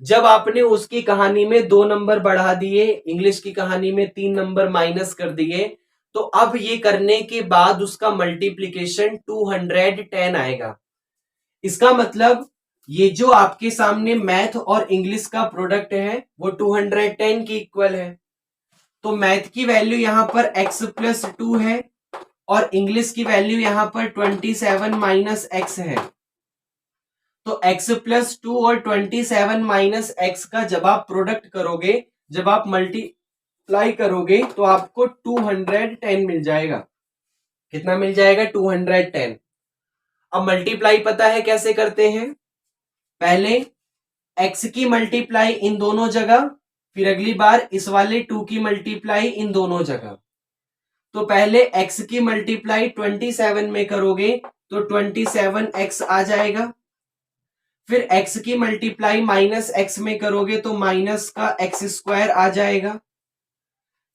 जब आपने उसकी कहानी में 2 नंबर बढ़ा दिए, इंग्लिश की कहानी में 3 नंबर माइनस कर दिए, तो अब ये करने के बाद उसका मल्टीप्लीकेशन 210 आएगा। इसका मतलब ये जो आपके सामने मैथ और इंग्लिश का प्रोडक्ट है वो 210 की इक्वल है। तो मैथ की वैल्यू यहां पर x प्लस 2 है और इंग्लिश की वैल्यू यहां पर 27 माइनस एक्स है। तो x प्लस 2 और 27 माइनस एक्स का जब आप प्रोडक्ट करोगे, जब आप मल्टीप्लाई करोगे तो आपको 210 मिल जाएगा। कितना मिल जाएगा, 210। अब मल्टीप्लाई पता है कैसे करते हैं, पहले x की मल्टीप्लाई इन दोनों जगह, फिर अगली बार इस वाले 2 की मल्टीप्लाई इन दोनों जगह। तो पहले x की मल्टीप्लाई 27 में करोगे तो 27x आ जाएगा। फिर x की मल्टीप्लाई माइनस x में करोगे तो माइनस का x स्क्वायर आ जाएगा।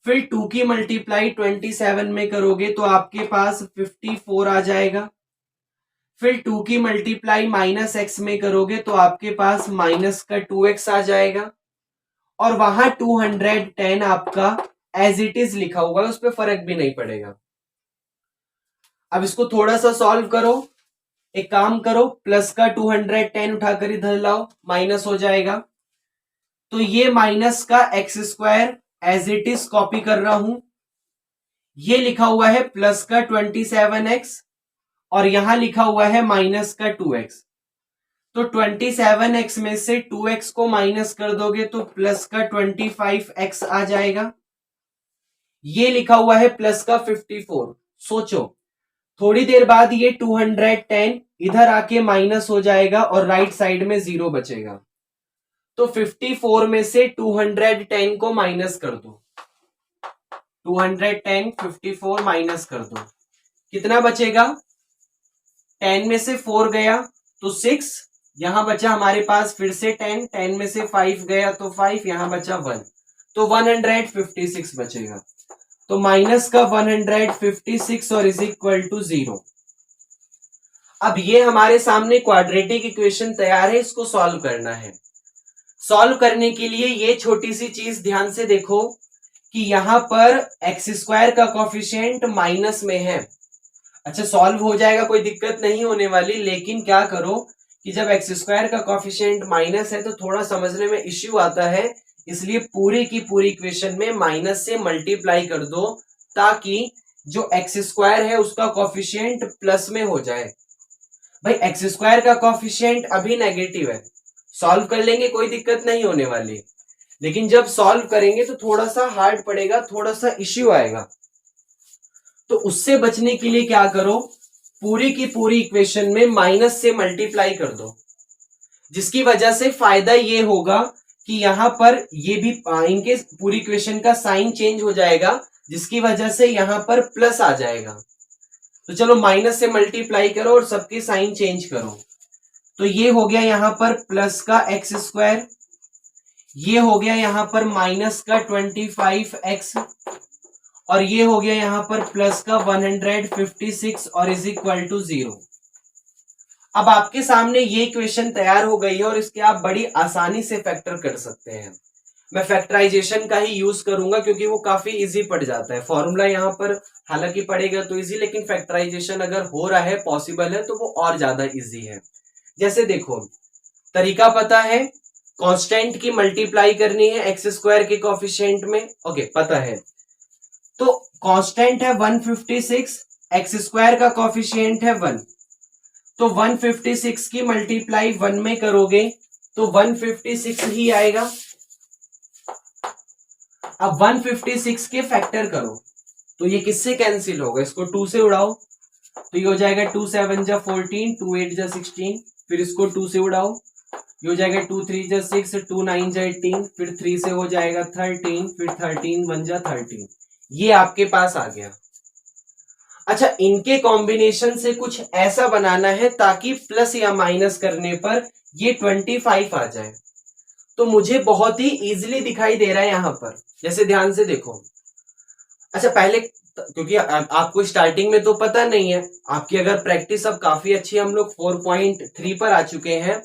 फिर 2 की मल्टीप्लाई 27 में करोगे तो आपके पास 54 आ जाएगा। फिर 2 की मल्टीप्लाई माइनस x में करोगे तो आपके पास माइनस का 2x आ जाएगा। और वहां 210 आपका एज इट इज लिखा हुआ है, उस पर फर्क भी नहीं पड़ेगा। अब इसको थोड़ा सा सॉल्व करो। एक काम करो, प्लस का 210 उठाकर इधर लाओ, माइनस हो जाएगा। तो ये माइनस का x square as it is copy कर रहा हूं, ये लिखा हुआ है प्लस का 27x और यहां लिखा हुआ है माइनस का 2x। तो 27x में से 2x को माइनस कर दोगे तो प्लस का 25x आ जाएगा। ये लिखा हुआ है प्लस का 54। सोचो, थोड़ी देर बाद ये 210 इधर आके माइनस हो जाएगा और राइट साइड में 0 बचेगा। तो 54 में से 210 को माइनस कर दो, 210 54 माइनस कर दो, कितना बचेगा? 10 में से 4 गया तो 6, यहां बचा हमारे पास फिर से 10, 10 में से 5 गया तो 5, यहां बचा 1, तो 156 बचेगा। तो माइनस का 156 और इज इक्वल टू 0। अब ये हमारे सामने क्वाड्रेटिक इक्वेशन तैयार है, इसको सॉल्व करना है। सॉल्व करने के लिए ये छोटी सी चीज ध्यान से देखो कि यहां पर एक्स स्क्वायर का कोफिशिएंट माइनस में है। अच्छा, सॉल्व हो जाएगा, कोई दिक्कत नहीं होने वाली, लेकिन क्या करो कि जब एक्स स्क्वायर का कोफिशिएंट माइनस है तो थोड़ा समझने में इश्यू आता है, इसलिए पूरी की पूरी इक्वेशन में माइनस से मल्टीप्लाई कर दो ताकि जो एक्स स्क्वायर है उसका कोफिशिएंट प्लस में हो जाए। भाई एक्स स्क्वायर का कोफिशिएंट अभी नेगेटिव है, सॉल्व कर लेंगे, कोई दिक्कत नहीं होने वाली, लेकिन जब सॉल्व करेंगे तो थोड़ा सा हार्ड पड़ेगा, थोड़ा सा इश्यू आएगा। तो उससे बचने के लिए क्या करो, पूरी की पूरी इक्वेशन में माइनस से मल्टीप्लाई कर दो, जिसकी वजह से फायदा ये होगा कि यहां पर ये भी इनके पूरी इक्वेशन का साइन चेंज हो जाएगा, जिसकी वजह से यहां पर प्लस आ जाएगा। तो चलो माइनस से मल्टीप्लाई करो और सबके साइन चेंज करो। तो ये हो गया यहां पर प्लस का एक्स स्क्वायर, ये हो गया यहां पर माइनस का 25x और ये हो गया यहां पर प्लस का 156 और इज इक्वल टू 0। अब आपके सामने ये इक्वेशन तैयार हो गई है और इसके आप बड़ी आसानी से फैक्टर कर सकते हैं। मैं फैक्टराइजेशन का ही यूज करूंगा क्योंकि वो काफी इजी पड़ जाता है। फॉर्मूला यहाँ पर हालांकि पड़ेगा तो इजी, लेकिन फैक्टराइजेशन अगर हो रहा है, पॉसिबल है, तो वो और ज्यादा इजी है। जैसे देखो, तरीका पता है, कांस्टेंट की मल्टीप्लाई करनी है एक्स स्क्वायर के कोफिशिएंट में, ओके पता है। तो कांस्टेंट है 156, एक्स स्क्वायर का कोफिशिएंट है 1, तो 156 की मल्टीप्लाई 1 में करोगे तो 156 ही आएगा। अब 156 के फैक्टर करो तो ये किससे कैंसिल होगा, इसको 2 से उड़ाओ तो ये हो जाएगा 2 7 जा 14, 2 8 जा 16, फिर इसको 2 से उड़ाओ, ये हो जाएगा 2 3 जा 6, 2 9 जा 18, फिर 3 से हो जाएगा 13, फिर 13 1 जा 13, ये आपके पास आ गया। अच्छा, इनके कॉम्बिनेशन से कुछ ऐसा बनाना है ताकि प्लस या माइनस करने पर ये 25 आ जाए। तो मुझे बहुत ही इजीली दिखाई दे रहा है यहां पर, जैसे ध्यान से देखो। अच्छा, पहले क्योंकि आपको स्टार्टिंग में तो पता नहीं है, आपकी अगर प्रैक्टिस अब काफी अच्छी, हम लोग 4.3 पर आ चुके हैं,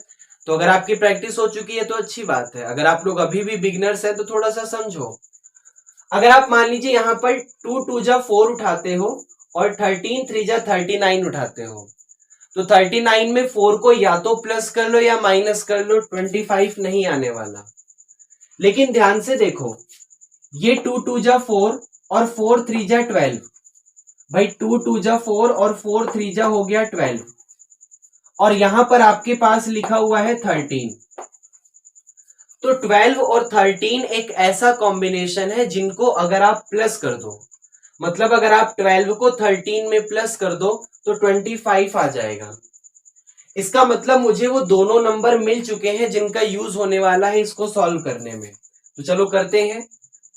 तो अगर आपकी प्रैक्टिस हो चुकी है तो अच्छी बात है। अगर आप लोग अभी भी बिगनर्स हैं तो थोड़ा सा समझो। अगर आप मान लीजिए यहां पर 2 2 जा 4 उठाते हो और 13 3 जा 39 उठाते हो, तो 39 में 4 को या तो प्लस कर लो या माइनस कर लो, 25 नहीं आने वाला। लेकिन ध्यान से देखो, ये 2 2 जा 4 और 4 3 जा 12, भाई 2 2 जा 4 और 4 3 जा हो गया 12, और यहां पर आपके पास लिखा हुआ है 13। तो 12 और 13 एक ऐसा कॉम्बिनेशन है जिनको अगर आप प्लस कर दो, मतलब अगर आप 12 को 13 में प्लस कर दो तो 25 आ जाएगा। इसका मतलब मुझे वो दोनों नंबर मिल चुके हैं जिनका यूज होने वाला है इसको सॉल्व करने में। तो चलो करते हैं।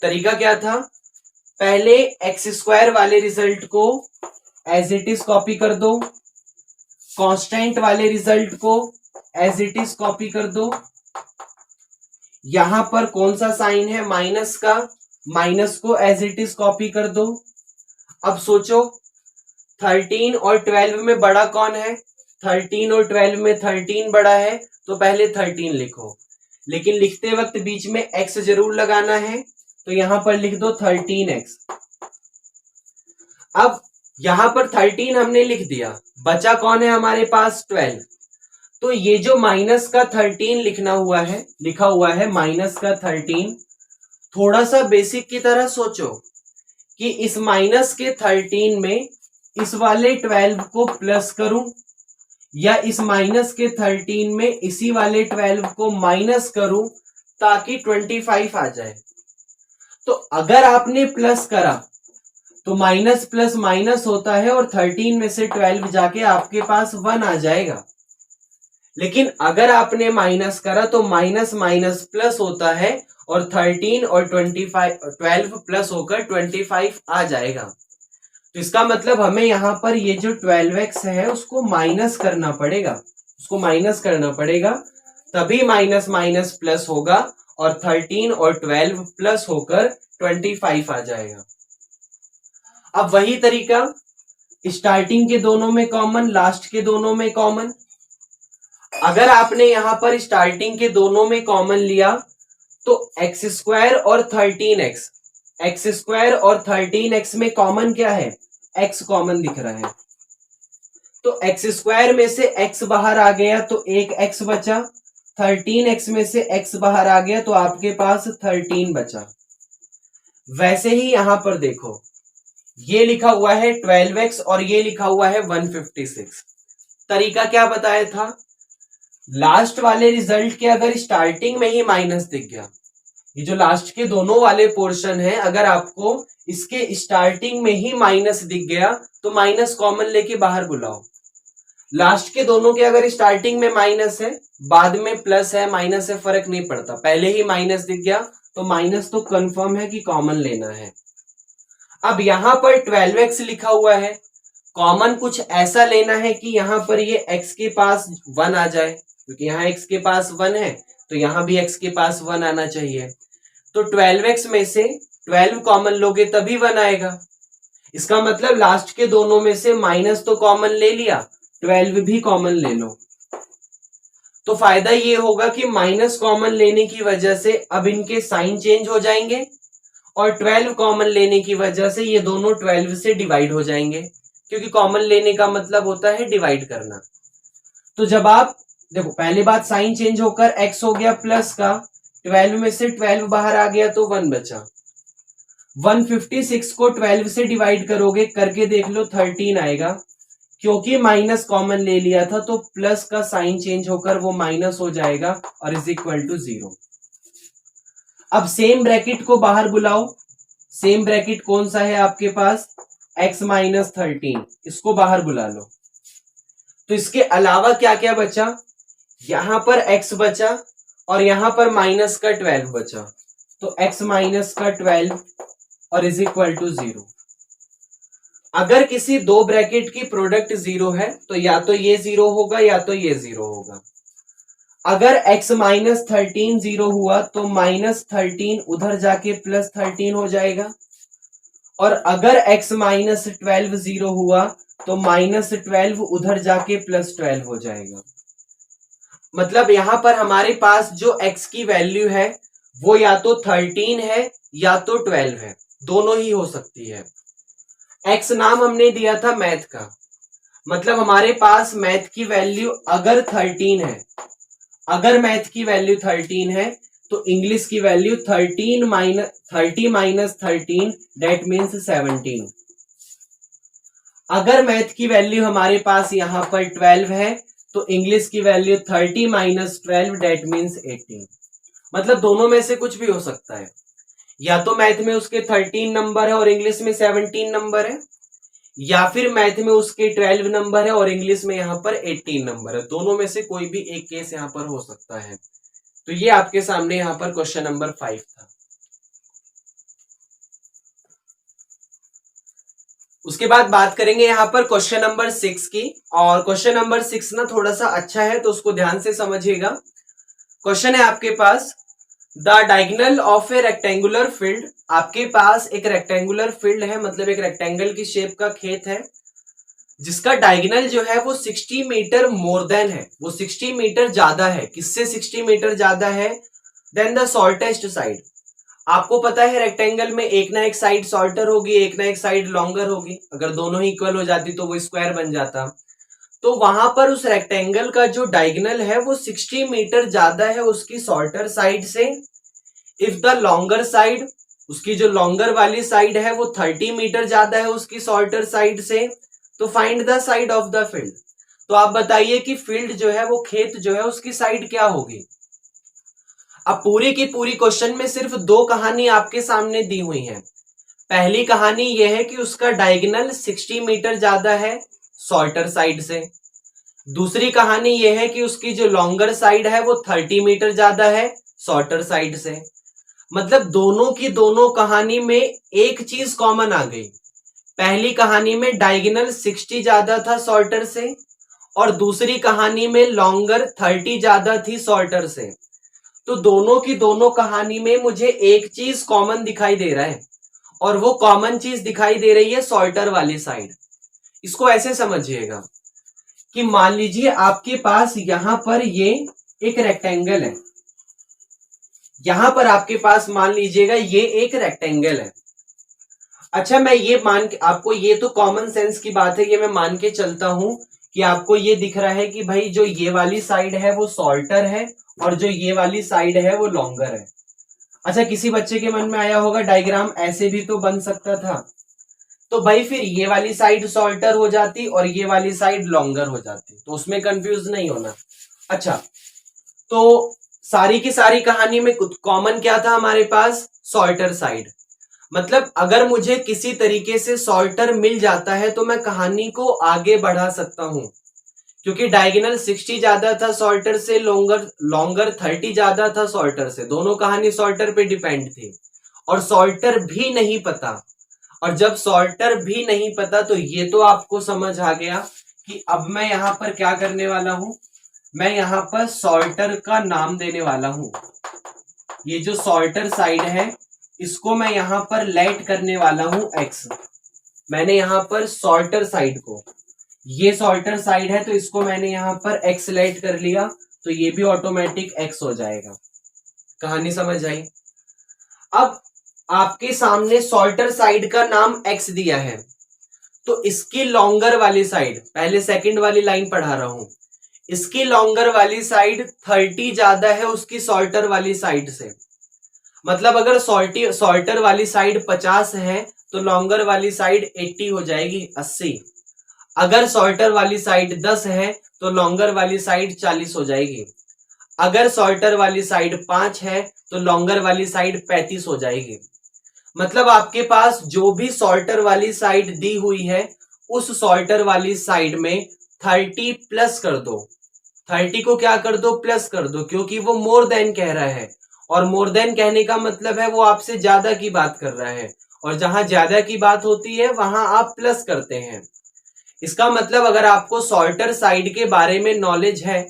तरीका क्या था, पहले एक्स स्क्वायर वाले रिजल्ट को एज इट इज कॉपी कर दो, कांस्टेंट वाले रिजल्ट को एज इट इज कॉपी कर दो। यहां पर कौन सा साइन है, माइनस का, माइनस को एज इट इज कॉपी कर दो। अब सोचो 13 और 12 में बड़ा कौन है, 13 और 12 में 13 बड़ा है, तो पहले 13 लिखो, लेकिन लिखते वक्त बीच में x जरूर लगाना है, तो यहां पर लिख दो 13x। अब यहां पर 13 हमने लिख दिया, बचा कौन है हमारे पास 12, तो ये जो माइनस का 13 लिखा हुआ है माइनस का 13, थोड़ा सा बेसिक की तरह सोचो, कि इस माइनस के 13 में इस वाले 12 को प्लस करूं या इस माइनस के 13 में इसी वाले 12 को माइनस करूं ताकि 25 आ जाए। तो अगर आपने प्लस करा तो माइनस प्लस माइनस होता है और 13 में से 12 जाके आपके पास 1 आ जाएगा। लेकिन अगर आपने माइनस करा तो माइनस माइनस प्लस होता है और 13 और 12 प्लस होकर 25 आ जाएगा। तो इसका मतलब हमें यहां पर ये जो 12x है उसको माइनस करना पड़ेगा, तभी माइनस माइनस प्लस होगा और 13 और 12 प्लस होकर 25 आ जाएगा। अब वही तरीका, स्टार्टिंग के दोनों में कॉमन, लास्ट के दोनों में कॉमन। अगर आपने यहां पर स्टार्टिंग के दोनों में कॉमन लिया तो एक्स स्क्वायर और 13x में कॉमन क्या है, x कॉमन दिख रहा है। तो एक्स स्क्वायर में से x बाहर आ गया तो एक x बचा, 13x में से x बाहर आ गया तो आपके पास 13 बचा। वैसे ही यहां पर देखो, ये लिखा हुआ है 12x और ये लिखा हुआ है 156। तरीका क्या बताया था, लास्ट वाले रिजल्ट के अगर स्टार्टिंग में ही माइनस दिख गया, ये जो लास्ट के दोनों वाले पोर्शन है, अगर आपको इसके स्टार्टिंग में ही माइनस दिख गया तो माइनस कॉमन लेके बाहर बुलाओ। लास्ट के दोनों के अगर स्टार्टिंग में माइनस है, बाद में प्लस है माइनस है, फर्क नहीं पड़ता, पहले ही माइनस दिख गया तो माइनस तो कंफर्म है कि कॉमन लेना है। अब यहां पर 12x लिखा हुआ है, कॉमन कुछ ऐसा लेना है कि यहां पर ये x के पास 1 आ जाए, क्योंकि यहां x के पास 1 है तो यहां भी x के पास 1 आना चाहिए। तो 12x में से 12 कॉमन लोगे तभी 1 आएगा। इसका मतलब लास्ट के दोनों में से माइनस तो कॉमन ले लिया, 12 भी कॉमन ले लो। तो फायदा ये होगा कि माइनस कॉमन लेने की वजह से अब इनके साइन चेंज हो जाएंगे और 12 कॉमन लेने की वजह से ये दोनों 12 से डिवाइड हो जाएंगे, क्योंकि कॉमन लेने का मतलब होता है डिवाइड करना। तो जब आप देखो, पहली बात साइन चेंज होकर x हो गया प्लस का, 12 में से 12 बाहर आ गया तो 1 बचा। 156 को 12 से डिवाइड करोगे, करके देख लो 13 आएगा, क्योंकि माइनस कॉमन ले लिया था तो प्लस का साइन चेंज होकर वो माइनस हो जाएगा और इज इक्वल टू 0। अब सेम ब्रैकेट को बाहर बुलाओ, सेम ब्रैकेट कौन सा है आपके पास, x माइनस 13, इसको बाहर बुला लो। तो इसके अलावा क्या क्या बचा, यहां पर x बचा और यहां पर माइनस का 12 बचा, तो x माइनस का 12 और इज इक्वल टू 0। अगर किसी दो ब्रैकेट की प्रोडक्ट 0 है तो या तो ये 0 होगा या तो ये 0 होगा। अगर x माइनस 13 0 हुआ तो माइनस 13 उधर जाके प्लस 13 हो जाएगा, और अगर x माइनस 12 0 हुआ तो माइनस 12 उधर जाके प्लस 12 हो जाएगा। मतलब यहां पर हमारे पास जो x की वैल्यू है वो या तो 13 है या तो 12 है, दोनों ही हो सकती है। x नाम हमने दिया था मैथ का, मतलब हमारे पास मैथ की वैल्यू अगर 13 है, अगर मैथ की वैल्यू 13 है तो इंग्लिश की वैल्यू 30 माइनस 13 डेट मीन्स 17। अगर मैथ की वैल्यू हमारे पास यहां पर 12 है तो इंग्लिश की वैल्यू 30 माइनस 12 डेट मीन्स 18। मतलब दोनों में से कुछ भी हो सकता है, या तो मैथ में उसके 13 नंबर है और इंग्लिश में 17 नंबर है, या फिर मैथ में उसके 12 नंबर है और इंग्लिश में यहां पर 18 नंबर है। दोनों में से कोई भी एक केस यहां पर हो सकता है। तो ये आपके सामने यहां पर क्वेश्चन नंबर 5 था। उसके बाद बात करेंगे यहां पर क्वेश्चन नंबर 6 की, और क्वेश्चन नंबर 6 ना थोड़ा सा अच्छा है तो उसको ध्यान से समझिएगा। क्वेश्चन है आपके पास, the diagonal of a rectangular field. आपके पास एक रेक्टेंगुलर फील्ड है, मतलब एक रेक्टेंगल की शेप का खेत है, जिसका डायगोनल जो है वो 60 मीटर मोर देन है, वो 60 मीटर ज्यादा है। किससे 60 मीटर ज्यादा है, देन द शॉर्टेस्ट साइड। आपको पता है रेक्टेंगल में एक ना एक साइड शॉर्टर होगी, एक ना एक साइड लॉन्गर होगी, अगर दोनों ही इक्वल हो जाती तो वो स्क्वायर बन जाता। तो वहां पर उस रेक्टेंगल का जो डायगोनल है वो 60 मीटर ज्यादा है उसकी शॉर्टर साइड से, इफ द लॉन्गर साइड उसकी जो लॉन्गर वाली साइड है वो 30 मीटर ज्यादा है उसकी शॉर्टर साइड से, तो find the side of the field. तो आप बताइए कि फील्ड जो है वो खेत जो है उसकी साइड क्या होगी। अब पूरी की पूरी क्वेश्चन में सिर्फ दो कहानी आपके सामने दी हुई है। पहली कहानी यह है कि उसका डायगोनल 60 मीटर ज्यादा है शॉर्टर साइड से। दूसरी कहानी यह है कि उसकी जो लॉन्गर साइड है वो 30 मीटर ज्यादा है शॉर्टर साइड से। मतलब दोनों की दोनों कहानी में एक चीज कॉमन आ गई। पहली कहानी में डायगोनल 60 ज्यादा था शॉर्टर से और दूसरी कहानी में लॉन्गर 30 ज्यादा थी शॉर्टर से। तो दोनों की दोनों कहानी में मुझे एक चीज कॉमन दिखाई दे रहा है और वो कॉमन चीज दिखाई दे रही है शॉर्टर वाली साइड। इसको ऐसे समझिएगा कि मान लीजिए आपके पास यहां पर ये एक रेक्टेंगल है, यहां पर आपके पास मान लीजिएगा ये एक रेक्टेंगल है। अच्छा, मैं ये मान के आपको, ये तो कॉमन सेंस की बात है, ये मैं मान के चलता हूं कि आपको ये दिख रहा है कि भाई जो ये वाली साइड है वो शॉर्टर है और जो ये वाली साइड है वो लॉन्गर है। अच्छा, किसी बच्चे के मन में आया होगा डायग्राम ऐसे भी तो बन सकता था, तो भाई फिर ये वाली साइड शॉर्टर हो जाती और ये वाली साइड लॉन्गर हो जाती, तो उसमें कंफ्यूज नहीं होना। अच्छा, तो सारी की सारी कहानी में कॉमन क्या था हमारे पास, शॉर्टर साइड। मतलब अगर मुझे किसी तरीके से शॉर्टर मिल जाता है तो मैं कहानी को आगे बढ़ा सकता हूं, क्योंकि डायगोनल 60 ज्यादा था शॉर्टर से, लॉन्गर 30 ज्यादा था शॉर्टर से, दोनों कहानी शॉर्टर पे डिपेंड थी और शॉर्टर भी नहीं पता। और जब शॉर्टर भी नहीं पता तो ये तो आपको समझ आ गया कि अब मैं यहां पर क्या करने वाला हूं, मैं यहां पर शॉर्टर का नाम देने वाला हूं। ये जो शॉर्टर साइड है इसको मैं यहां पर लेट करने वाला हूं एक्स। मैंने यहां पर शॉर्टर साइड को, ये शॉर्टर साइड है तो इसको मैंने यहां पर एक्स लेट कर लिया, तो ये भी ऑटोमेटिक एक्स हो जाएगा। कहानी समझ आई। अब आपके सामने शॉर्टर साइड का नाम एक्स दिया है, तो इसकी लॉन्गर वाली साइड, पहले सेकंड वाली लाइन पढ़ा रहा हूं, इसकी लॉन्गर वाली साइड 30 ज्यादा है उसकी शॉर्टर वाली साइड से। मतलब अगर शॉर्टर वाली साइड 50 है तो लॉन्गर वाली साइड 80 हो जाएगी, 80। अगर शॉर्टर वाली साइड 10 है तो लॉन्गर वाली साइड 40 हो जाएगी। अगर शॉर्टर वाली साइड 5 है तो लॉन्गर वाली साइड 35 हो जाएगी। मतलब आपके पास जो भी शॉर्टर वाली साइड दी हुई है उस शॉर्टर वाली साइड में 30 प्लस कर दो, 30 को क्या कर दो, प्लस कर दो, क्योंकि वो मोर देन कह रहा है और मोर देन कहने का मतलब है वो आपसे ज्यादा की बात कर रहा है, और जहां ज्यादा की बात होती है वहां आप प्लस करते हैं। इसका मतलब अगर आपको शॉर्टर साइड के बारे में नॉलेज है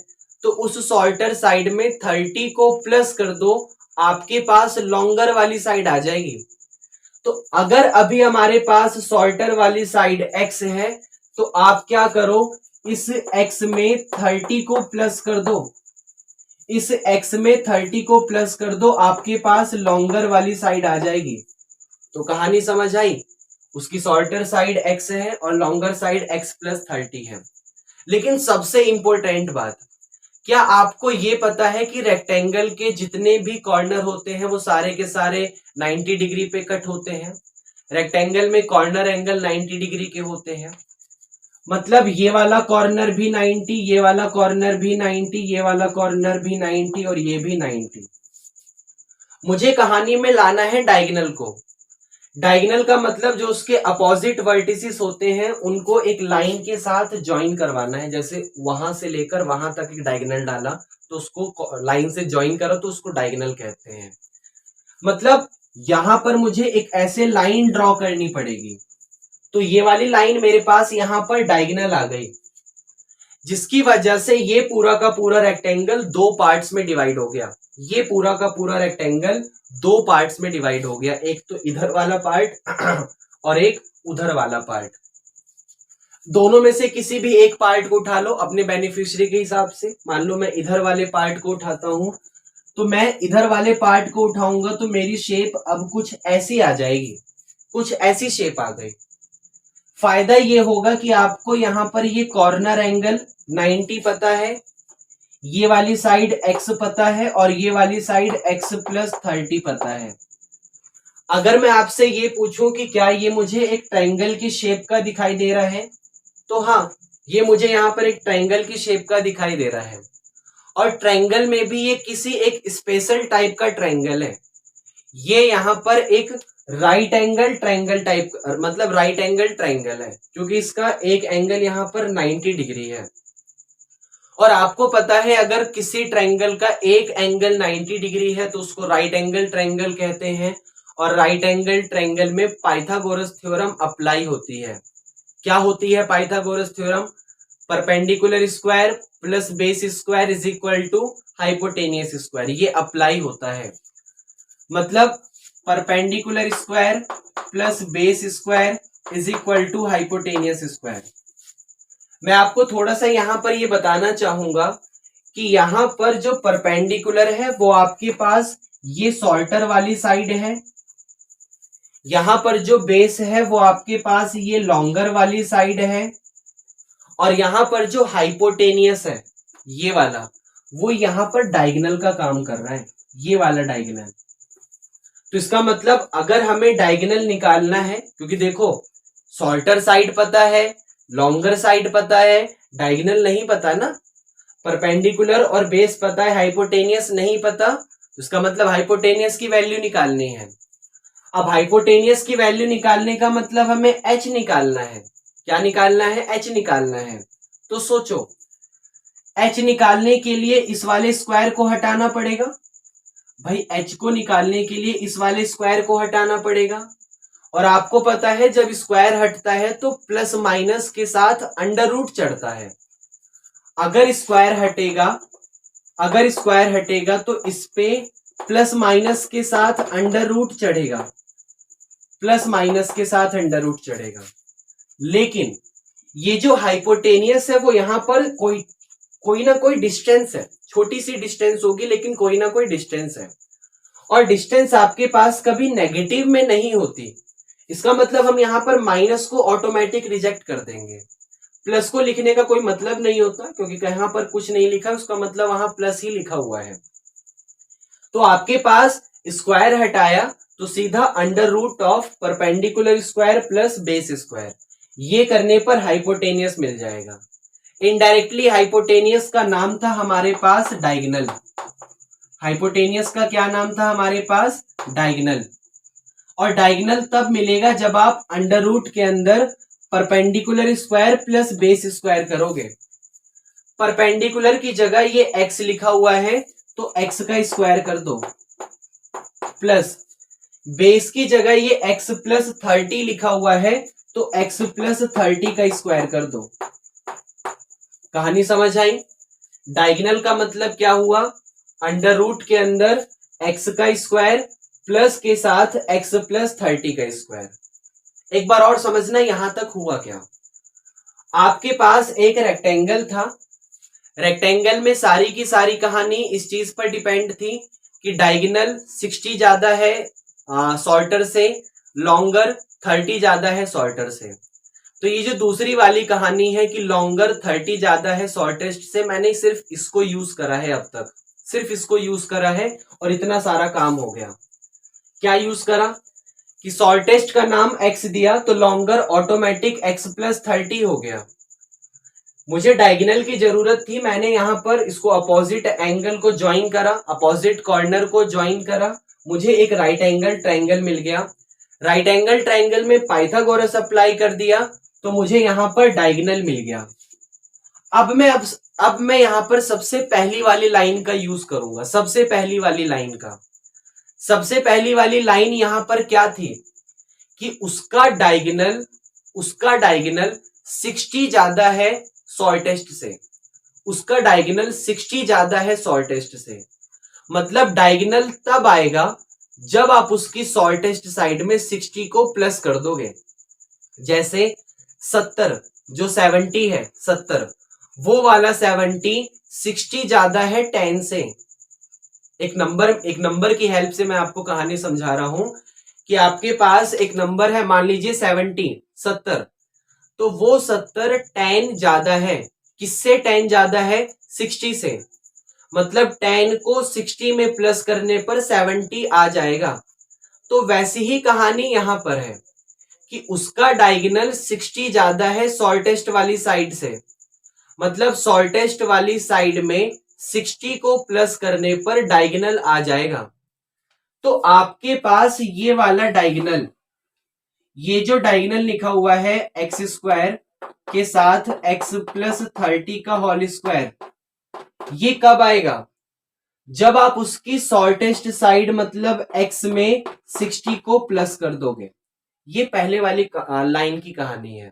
तो उस शॉर्टर साइड में 30 को प्लस कर दो, आपके पास लॉन्गर वाली साइड आ जाएगी। तो अगर अभी हमारे पास शॉर्टर वाली साइड x है तो आप क्या करो, इस x में 30 को प्लस कर दो, इस x में 30 को प्लस कर दो, आपके पास लॉन्गर वाली साइड आ जाएगी। तो कहानी समझ आई। उसकी शॉर्टर साइड x है और लॉन्गर साइड x प्लस 30 है। लेकिन सबसे इंपॉर्टेंट बात, क्या आपको ये पता है कि रेक्टेंगल के जितने भी कॉर्नर होते हैं वो सारे के सारे 90 डिग्री पे कट होते हैं। रेक्टेंगल में कॉर्नर एंगल 90 डिग्री के होते हैं। मतलब ये वाला कॉर्नर भी 90, ये वाला कॉर्नर भी 90, ये वाला कॉर्नर भी 90 और ये भी 90। मुझे कहानी में लाना है डायगोनल को। डायगोनल का मतलब जो उसके अपोजिट वर्टिसेस होते हैं उनको एक लाइन के साथ ज्वाइन करवाना है। जैसे वहां से लेकर वहां तक एक डायगोनल डाला तो उसको लाइन से ज्वाइन करो तो उसको डायगोनल कहते हैं। मतलब यहां पर मुझे एक ऐसे लाइन ड्रॉ करनी पड़ेगी, तो ये वाली लाइन मेरे पास यहां पर डायगोनल आ गई, जिसकी वजह से ये पूरा का पूरा रेक्टेंगल दो पार्ट्स में डिवाइड हो गया। ये पूरा का पूरा रेक्टेंगल दो पार्ट्स में डिवाइड हो गया, एक तो इधर वाला पार्ट और एक उधर वाला पार्ट। दोनों में से किसी भी एक पार्ट को उठा लो अपने बेनिफिशियरी के हिसाब से। मान लो मैं इधर वाले पार्ट को उठाता हूं, तो मैं इधर वाले पार्ट को उठाऊंगा तो मेरी शेप अब कुछ ऐसी आ जाएगी, कुछ ऐसी शेप आ गई। फायदा ये होगा कि आपको यहां पर ये कॉर्नर एंगल 90 पता है, ये वाली साइड x पता है और ये वाली साइड x प्लस 30 पता है। अगर मैं आपसे ये पूछूं कि क्या ये मुझे एक ट्रायंगल की शेप का दिखाई दे रहा है, तो हाँ, ये मुझे यहाँ पर एक ट्रायंगल की शेप का दिखाई दे रहा है। और ट्रायंगल में भी ये किसी एक स्पेशल टाइप का ट्रायंगल है। ये यहाँ पर एक राइट एंगल ट्रायंगल टाइप, मतलब राइट एंगल ट्रायंगल है, क्योंकि इसका एक एंगल यहाँ पर 90 डिग्री है। और आपको पता है अगर किसी ट्रायंगल का एक एंगल 90 डिग्री है तो उसको राइट एंगल ट्रायंगल कहते हैं। और राइट एंगल ट्रायंगल में पाइथागोरस थ्योरम अप्लाई होती है। क्या होती है Pythagoras theorem? Perpendicular square plus base square is equal to hypotenuse square, ये अप्लाई होता है। मतलब perpendicular square plus base square is equal to hypotenuse square. मैं आपको थोड़ा सा यहां पर ये बताना चाहूंगा कि यहां पर जो परपेंडिकुलर है वो आपके पास ये सॉल्टर वाली साइड है, यहां पर जो बेस है वो आपके पास ये लॉन्गर वाली साइड है, और यहां पर जो हाइपोटेनियस है ये वाला, वो यहां पर डायगोनल का काम कर रहा है, ये वाला डायगोनल। तो इसका मतलब अगर हमें डायगोनल निकालना है, क्योंकि देखो सॉल्टर साइड पता है, लॉन्गर साइड पता है, डायगोनल नहीं पता ना, परपेंडिकुलर और बेस पता है, हाइपोटेनियस नहीं पता, तो इसका मतलब हाइपोटेनियस की वैल्यू निकालनी है। अब हाइपोटेनियस की वैल्यू निकालने का मतलब हमें एच निकालना है। क्या निकालना है? एच निकालना है। तो सोचो, एच निकालने के लिए इस वाले स्क्वायर को हटाना पड़ेगा। भाई एच को निकालने के लिए इस वाले स्क्वायर को हटाना पड़ेगा, और आपको पता है जब स्क्वायर हटता है तो प्लस माइनस के साथ अंडर रूट चढ़ता है। अगर स्क्वायर हटेगा तो इस पे प्लस माइनस के साथ अंडर रूट चढ़ेगा, प्लस माइनस के साथ अंडर रूट चढ़ेगा। लेकिन ये जो हाइपोटेनियस है वो यहां पर कोई ना कोई डिस्टेंस है, छोटी सी डिस्टेंस होगी लेकिन कोई ना कोई डिस्टेंस है, और डिस्टेंस आपके पास कभी नेगेटिव में नहीं होती। इसका मतलब हम यहां पर माइनस को ऑटोमेटिक रिजेक्ट कर देंगे, प्लस को लिखने का कोई मतलब नहीं होता, क्योंकि कहां पर कुछ नहीं लिखा उसका मतलब वहां प्लस ही लिखा हुआ है। तो आपके पास स्क्वायर हटाया तो सीधा under root of perpendicular square plus base square, ये करने पर हाइपोटेनियस मिल जाएगा। इनडायरेक्टली हाइपोटेनियस का नाम था हमारे पास डायगोनल। हाइपोटेनियस का क्या नाम था हमारे पास? डायगोनल। और डायगोनल तब मिलेगा जब आप अंडर रूट के अंदर perpendicular square plus base square करोगे। परपेंडिकुलर की जगह ये एक्स लिखा हुआ है तो एक्स का स्क्वायर कर दो, प्लस बेस की जगह ये एक्स प्लस 30 लिखा हुआ है तो एक्स प्लस 30 का स्क्वायर कर दो। कहानी समझ आई? डायगोनल का मतलब क्या हुआ? अंडर रूट के अंदर एक्स का स्क्वायर प्लस के साथ एक्स प्लस 30 का स्क्वायर। एक बार और समझना यहां तक हुआ क्या। आपके पास एक रेक्टेंगल था, रेक्टेंगल में सारी की सारी कहानी इस चीज पर डिपेंड थी कि डायगोनल 60 ज्यादा है सॉल्टर से, लॉन्गर 30 ज्यादा है सॉल्टर से। तो ये जो दूसरी वाली कहानी है कि लॉन्गर 30 ज्यादा है शॉर्टेस्ट से, मैंने सिर्फ इसको यूज करा है, अब तक सिर्फ इसको यूज करा है और इतना सारा काम हो गया। क्या यूज करा कि शॉर्टेस्ट का नाम x दिया तो लॉन्गर ऑटोमेटिक x प्लस 30 हो गया। मुझे डायगोनल की जरूरत थी, मैंने यहां पर इसको अपोजिट एंगल को ज्वाइन करा, अपोजिट कॉर्नर को ज्वाइन करा, मुझे एक राइट एंगल ट्रायंगल मिल गया। राइट एंगल ट्रायंगल में पाइथागोरस अप्लाई कर दिया तो मुझे यहां पर डायगोनल मिल गया। अब मैं यहां पर सबसे पहली वाली लाइन का यूज करूंगा, सबसे पहली वाली लाइन का। सबसे पहली वाली लाइन यहां पर क्या थी कि उसका डायगोनल 60 ज्यादा है शॉर्टेस्ट से, उसका डायगोनल 60 ज्यादा है शॉर्टेस्ट से। मतलब डायगोनल तब आएगा जब आप उसकी शॉर्टेस्ट साइड में 60 को प्लस कर दोगे। जैसे 70 जो 70 है, 70 वो वाला 70 60 ज्यादा है 10 से। एक नंबर की हेल्प से मैं आपको कहानी समझा रहा हूं कि आपके पास एक नंबर है, मान लीजिए 70, तो वो 70 10 ज्यादा है। किससे 10 ज्यादा है? 60 से। मतलब 10 को 60 में प्लस करने पर 70 आ जाएगा। तो वैसी ही कहानी यहां पर है कि उसका डायगोनल 60 ज्यादा है शॉर्टेस्ट वाली साइड से, मतलब शॉर्टेस्ट वाली साइड में 60 को प्लस करने पर डायगोनल आ जाएगा। तो आपके पास ये वाला डायगोनल, ये जो डायगोनल लिखा हुआ है एक्स स्क्वायर के साथ एक्स प्लस 30 का होल स्क्वायर, ये कब आएगा? जब आप उसकी शॉर्टेस्ट साइड मतलब एक्स में 60 को प्लस कर दोगे। ये पहले वाली लाइन की कहानी है।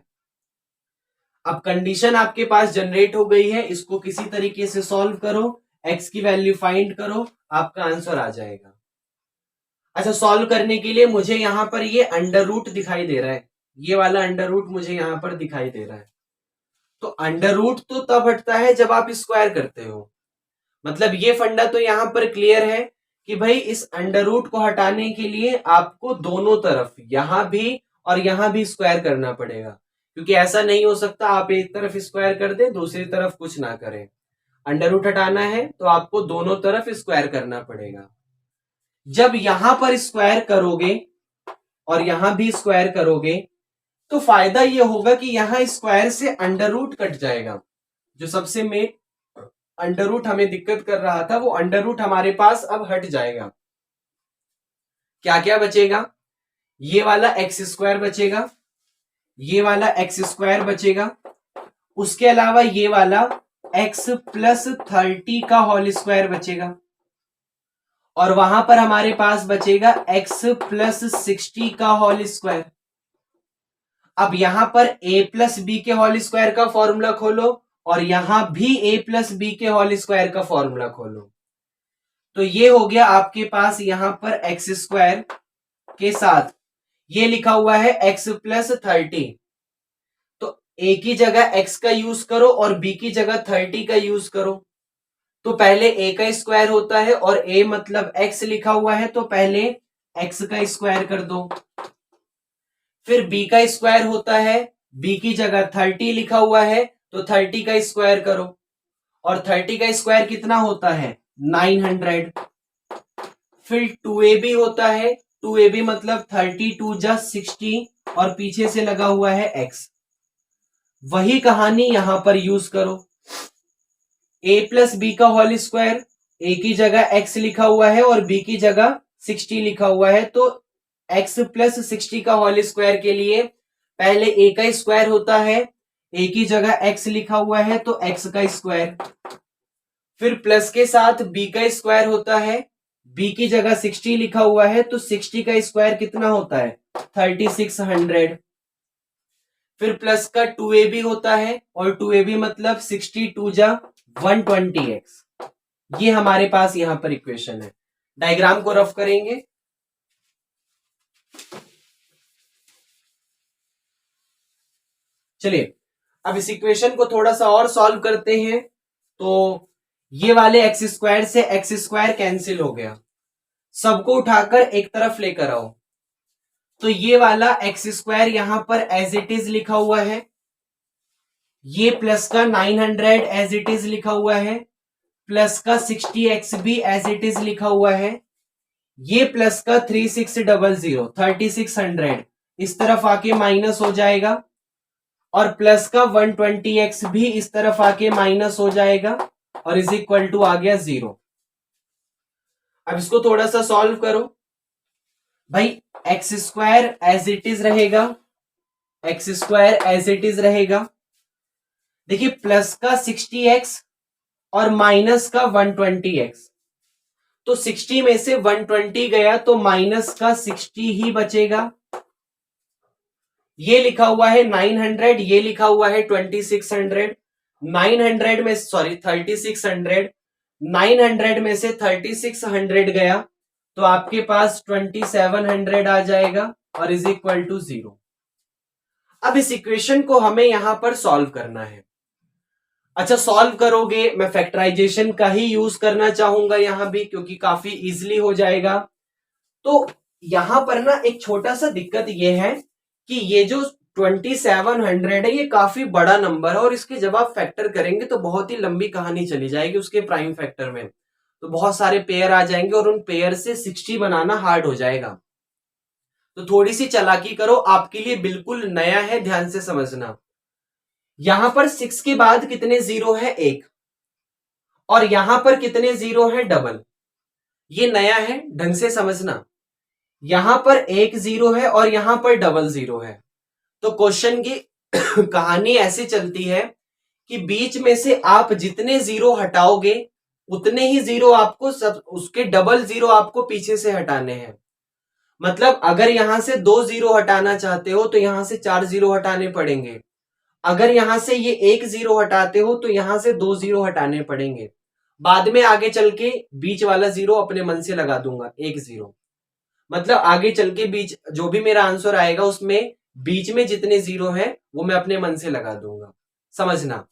अब कंडीशन आपके पास जनरेट हो गई है, इसको किसी तरीके से सॉल्व करो, एक्स की वैल्यू फाइंड करो, आपका आंसर आ जाएगा। अच्छा, सॉल्व करने के लिए मुझे यहां पर ये अंडर रूट दिखाई दे रहा है, ये वाला अंडर रूट मुझे यहां पर दिखाई दे रहा है। तो अंडर रूट तो तब हटता है जब आप स्क्वायर करते हो, मतलब ये फंडा तो यहां पर क्लियर है कि भाई इस अंडर रूट को हटाने के लिए आपको दोनों तरफ यहां भी और यहां भी स्क्वायर करना पड़ेगा, क्योंकि ऐसा नहीं हो सकता आप एक तरफ स्क्वायर कर दे दूसरी तरफ कुछ ना करें। अंडर रूट हटाना है तो आपको दोनों तरफ स्क्वायर करना पड़ेगा। जब यहां पर स्क्वायर करोगे और यहां भी स्क्वायर करोगे तो फायदा ये होगा कि यहां स्क्वायर से अंडर रूट कट जाएगा। जो सबसे मेन अंडर रूट हमें दिक्कत कर रहा था वो अंडर रूट हमारे पास अब हट जाएगा। क्या क्या बचेगा? ये वाला एक्स स्क्वायर बचेगा, ये वाला एक्स स्क्वायर बचेगा, उसके अलावा ये वाला एक्स प्लस 30 का होल स्क्वायर बचेगा, और वहां पर हमारे पास बचेगा एक्स प्लस 60 का होल स्क्वायर। अब यहां पर a प्लस बी के होल स्क्वायर का फॉर्मूला खोलो और यहां भी a प्लस बी के होल स्क्वायर का फॉर्मूला खोलो, तो ये हो गया आपके पास यहां पर एक्स स्क्वायर के साथ ये लिखा हुआ है एक्स प्लस 30। तो a की जगह x का यूज करो और b की जगह 30 का यूज करो। तो पहले a का स्क्वायर होता है और a मतलब x लिखा हुआ है, तो पहले x का स्क्वायर कर दो। फिर b का स्क्वायर होता है, b की जगह 30 लिखा हुआ है तो 30 का स्क्वायर करो, और 30 का स्क्वायर कितना होता है? 900। फिर 2ab होता है, 2ab मतलब 32 जा 60 और पीछे से लगा हुआ है x। वही कहानी यहां पर यूज करो, a प्लस बी का होल स्क्वायर, a की जगह x लिखा हुआ है और b की जगह 60 लिखा हुआ है, तो x प्लस 60 का होल स्क्वायर के लिए पहले a का स्क्वायर होता है, a की जगह x लिखा हुआ है तो x का स्क्वायर। फिर प्लस के साथ b का स्क्वायर होता है, b की जगह 60 लिखा हुआ है तो 60 का स्क्वायर कितना होता है? 3600। फिर प्लस का 2ab होता है और 2ab मतलब 62 जा 120x। ये हमारे पास यहां पर इक्वेशन है। डायग्राम को रफ करेंगे। चलिए अब इस इक्वेशन को थोड़ा सा और सॉल्व करते हैं। तो ये वाले एक्स स्क्वायर से एक्स स्क्वायर कैंसिल हो गया, सबको उठाकर एक तरफ लेकर आओ। तो ये वाला एक्स स्क्वायर यहां पर एज इट इज लिखा हुआ है, ये प्लस का 900 एज इट इज लिखा हुआ है, प्लस का 60x भी एज इट इज लिखा हुआ है, ये प्लस का 3600 3600 इस तरफ आके माइनस हो जाएगा, और प्लस का 120x भी इस तरफ आके माइनस हो जाएगा और इज इक्वल टू आ गया 0। अब इसको थोड़ा सा सॉल्व करो भाई। X square as it is रहेगा, x square as it is रहेगा। देखिए प्लस का 60x और माइनस का 120x, तो 60 में से 120 गया तो माइनस का 60 ही बचेगा। ये लिखा हुआ है 900, ये लिखा हुआ है 2600। 900 में सॉरी 3600, 900 में से 3600 गया तो आपके पास 2700 आ जाएगा और इज इक्वल टू 0। अब इस इक्वेशन को हमें यहां पर सॉल्व करना है। अच्छा सॉल्व करोगे, मैं फैक्टराइजेशन का ही यूज करना चाहूंगा यहां भी, क्योंकि काफी इजीली हो जाएगा। तो यहां पर ना एक छोटा सा दिक्कत यह है कि ये जो 2700 है ये काफी बड़ा नंबर है, और इसके जब आप फैक्टर करेंगे तो बहुत ही लंबी कहानी चली जाएगी उसके प्राइम फैक्टर में, तो बहुत सारे पेयर आ जाएंगे और उन पेयर से 60 बनाना हार्ड हो जाएगा। तो थोड़ी सी चालाकी करो, आपके लिए बिल्कुल नया है, ध्यान से समझना। यहां पर 6 के बाद कितने जीरो है? 1। और यहां पर कितने जीरो है? डबल। ये नया है, ढंग से समझना। यहां पर 1 जीरो है और यहां पर डबल जीरो है। तो क्वेश्चन की कहानी ऐसे चलती है कि बीच में से आप जितने जीरो हटाओगे उतने ही जीरो आपको सब उसके डबल जीरो आपको पीछे से हटाने हैं। मतलब अगर यहां से 2 जीरो हटाना चाहते हो तो यहां से 4 जीरो हटाने पड़ेंगे। अगर यहां से ये 1 जीरो हटाते हो तो यहां से 2 जीरो हटाने पड़ेंगे। बाद में आगे चल के बीच वाला जीरो अपने मन से लगा दूंगा, 1 जीरो। मतलब आगे चल के बीच जो भी मेरा आंसर आएगा उसमें बीच में जितने जीरो हैं वो मैं अपने मन से लगा दूंगा, समझना।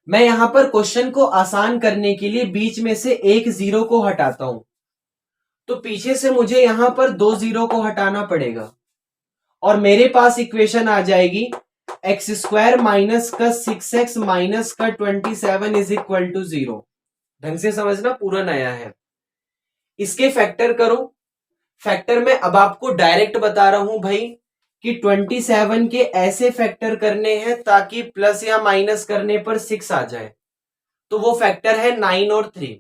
मैं यहां पर क्वेश्चन को आसान करने के लिए बीच में से 1 जीरो को हटाता हूं, तो पीछे से मुझे यहां पर 2 जीरो को हटाना पड़ेगा और मेरे पास इक्वेशन आ जाएगी एक्स स्क्वायर माइनस का 6x माइनस का 27 इज इक्वल टू 0। ढंग से समझना, पूरा नया है। इसके फैक्टर करो। फैक्टर में अब आपको डायरेक्ट बता रहा हूं भाई कि 27 के ऐसे फैक्टर करने हैं ताकि प्लस या माइनस करने पर 6 आ जाए। तो वो फैक्टर है 9 और 3,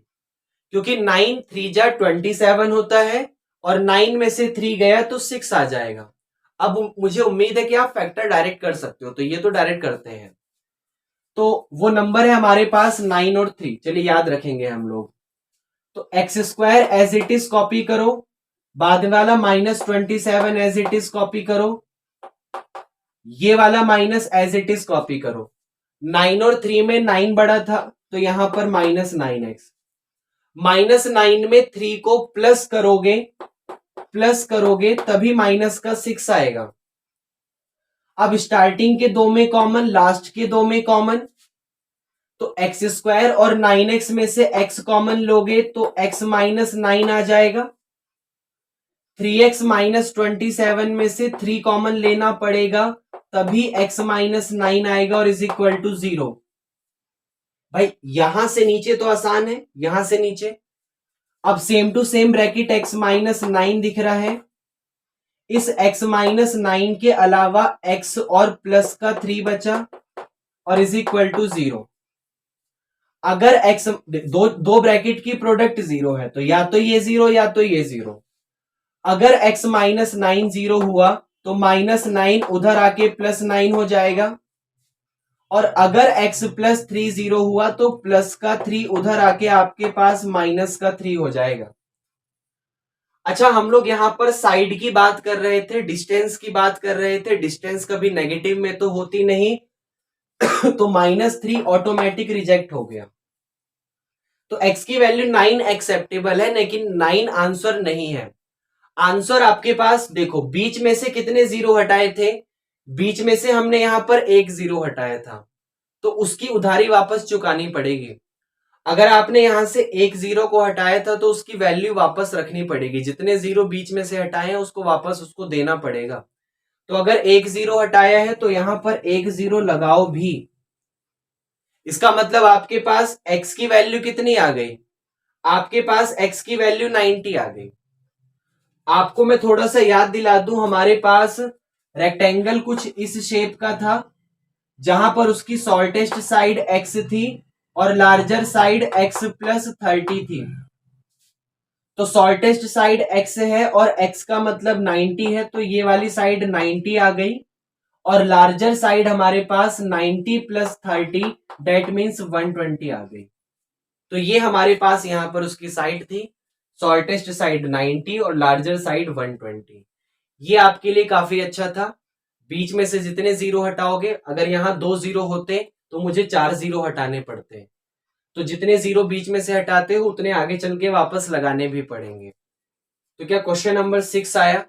क्योंकि 9 3 जा 27 होता है और 9 में से 3 गया तो 6 आ जाएगा। अब मुझे उम्मीद है कि आप फैक्टर डायरेक्ट कर सकते हो, तो ये तो डायरेक्ट करते हैं। तो वो नंबर है हमारे पास 9 और 3, चलिए याद रखेंगे हम लोग। तो x square as it is copy करो, बाद वाला -27 एज इट इज कॉपी करो, ये वाला minus as it is copy करो। 9 और 3 में 9 बड़ा था तो यहां पर -9x। -9 में 3 को प्लस करोगे तभी माइनस का 6 आएगा। अब स्टार्टिंग के 2 में कॉमन, लास्ट के 2 में कॉमन, तो एक्स स्क्वायर और 9x में से x कॉमन लोगे तो x -9 आ जाएगा। 3x -27 में से 3 कॉमन लेना पड़ेगा तभी x -9 आएगा और इज इक्वल टू 0। भाई यहां से नीचे तो आसान है, यहां से नीचे। अब same to same bracket x -9 दिख रहा है, इस x -9 के अलावा x और प्लस का 3 बचा और इज इक्वल टू 0। अगर x दो ब्रैकेट की प्रोडक्ट 0 है तो या तो ये 0 या तो ये 0। अगर x -9 0 हुआ तो -9 उधर आके +9 हो जाएगा, और अगर x +3 0 हुआ तो प्लस का 3 उधर आके आपके पास माइनस का 3 हो जाएगा। अच्छा, हम लोग यहां पर साइड की बात कर रहे थे, डिस्टेंस की बात कर रहे थे। डिस्टेंस कभी नेगेटिव में तो होती नहीं तो -3 ऑटोमेटिक रिजेक्ट हो गया। तो x की वैल्यू 9 एक्सेप्टेबल है, लेकिन 9 आंसर नहीं है। आंसर आपके पास देखो, बीच में से कितने जीरो हटाए थे? बीच में से हमने यहां पर 1 जीरो हटाया था, तो उसकी उधारी वापस चुकानी पड़ेगी। अगर आपने यहां से 1 जीरो को हटाया था तो उसकी वैल्यू वापस रखनी पड़ेगी। जितने जीरो बीच में से हटाए हैं उसको वापस उसको देना पड़ेगा। तो अगर 1 जीरो हटाया है तो यहां पर 1 जीरो लगाओ भी। इसका मतलब आपके पास x की वैल्यू कितनी आ गई? आपके पास x की वैल्यू 90 आ गई। आपको मैं थोड़ा सा याद दिला दूं, हमारे पास रेक्टेंगल कुछ इस शेप का था जहां पर उसकी शॉर्टेस्ट साइड x थी और लार्जर साइड x +30 थी। तो शॉर्टेस्ट साइड x है और x का मतलब 90 है, तो ये वाली साइड 90 आ गई और लार्जर साइड हमारे पास 90 + 30 डेट मीन्स 120 आ गई। तो ये हमारे पास यहां पर उसकी साइड थी, शॉर्टेस्ट साइड 90 और लार्जर साइड 120। ये आपके लिए काफी अच्छा था। बीच में से जितने जीरो हटाओगे, अगर यहां 2 जीरो होते तो मुझे 4 जीरो हटाने पड़ते, तो जितने जीरो बीच में से हटाते हो उतने आगे चल के वापस लगाने भी पड़ेंगे। तो क्या क्वेश्चन नंबर 6 आया?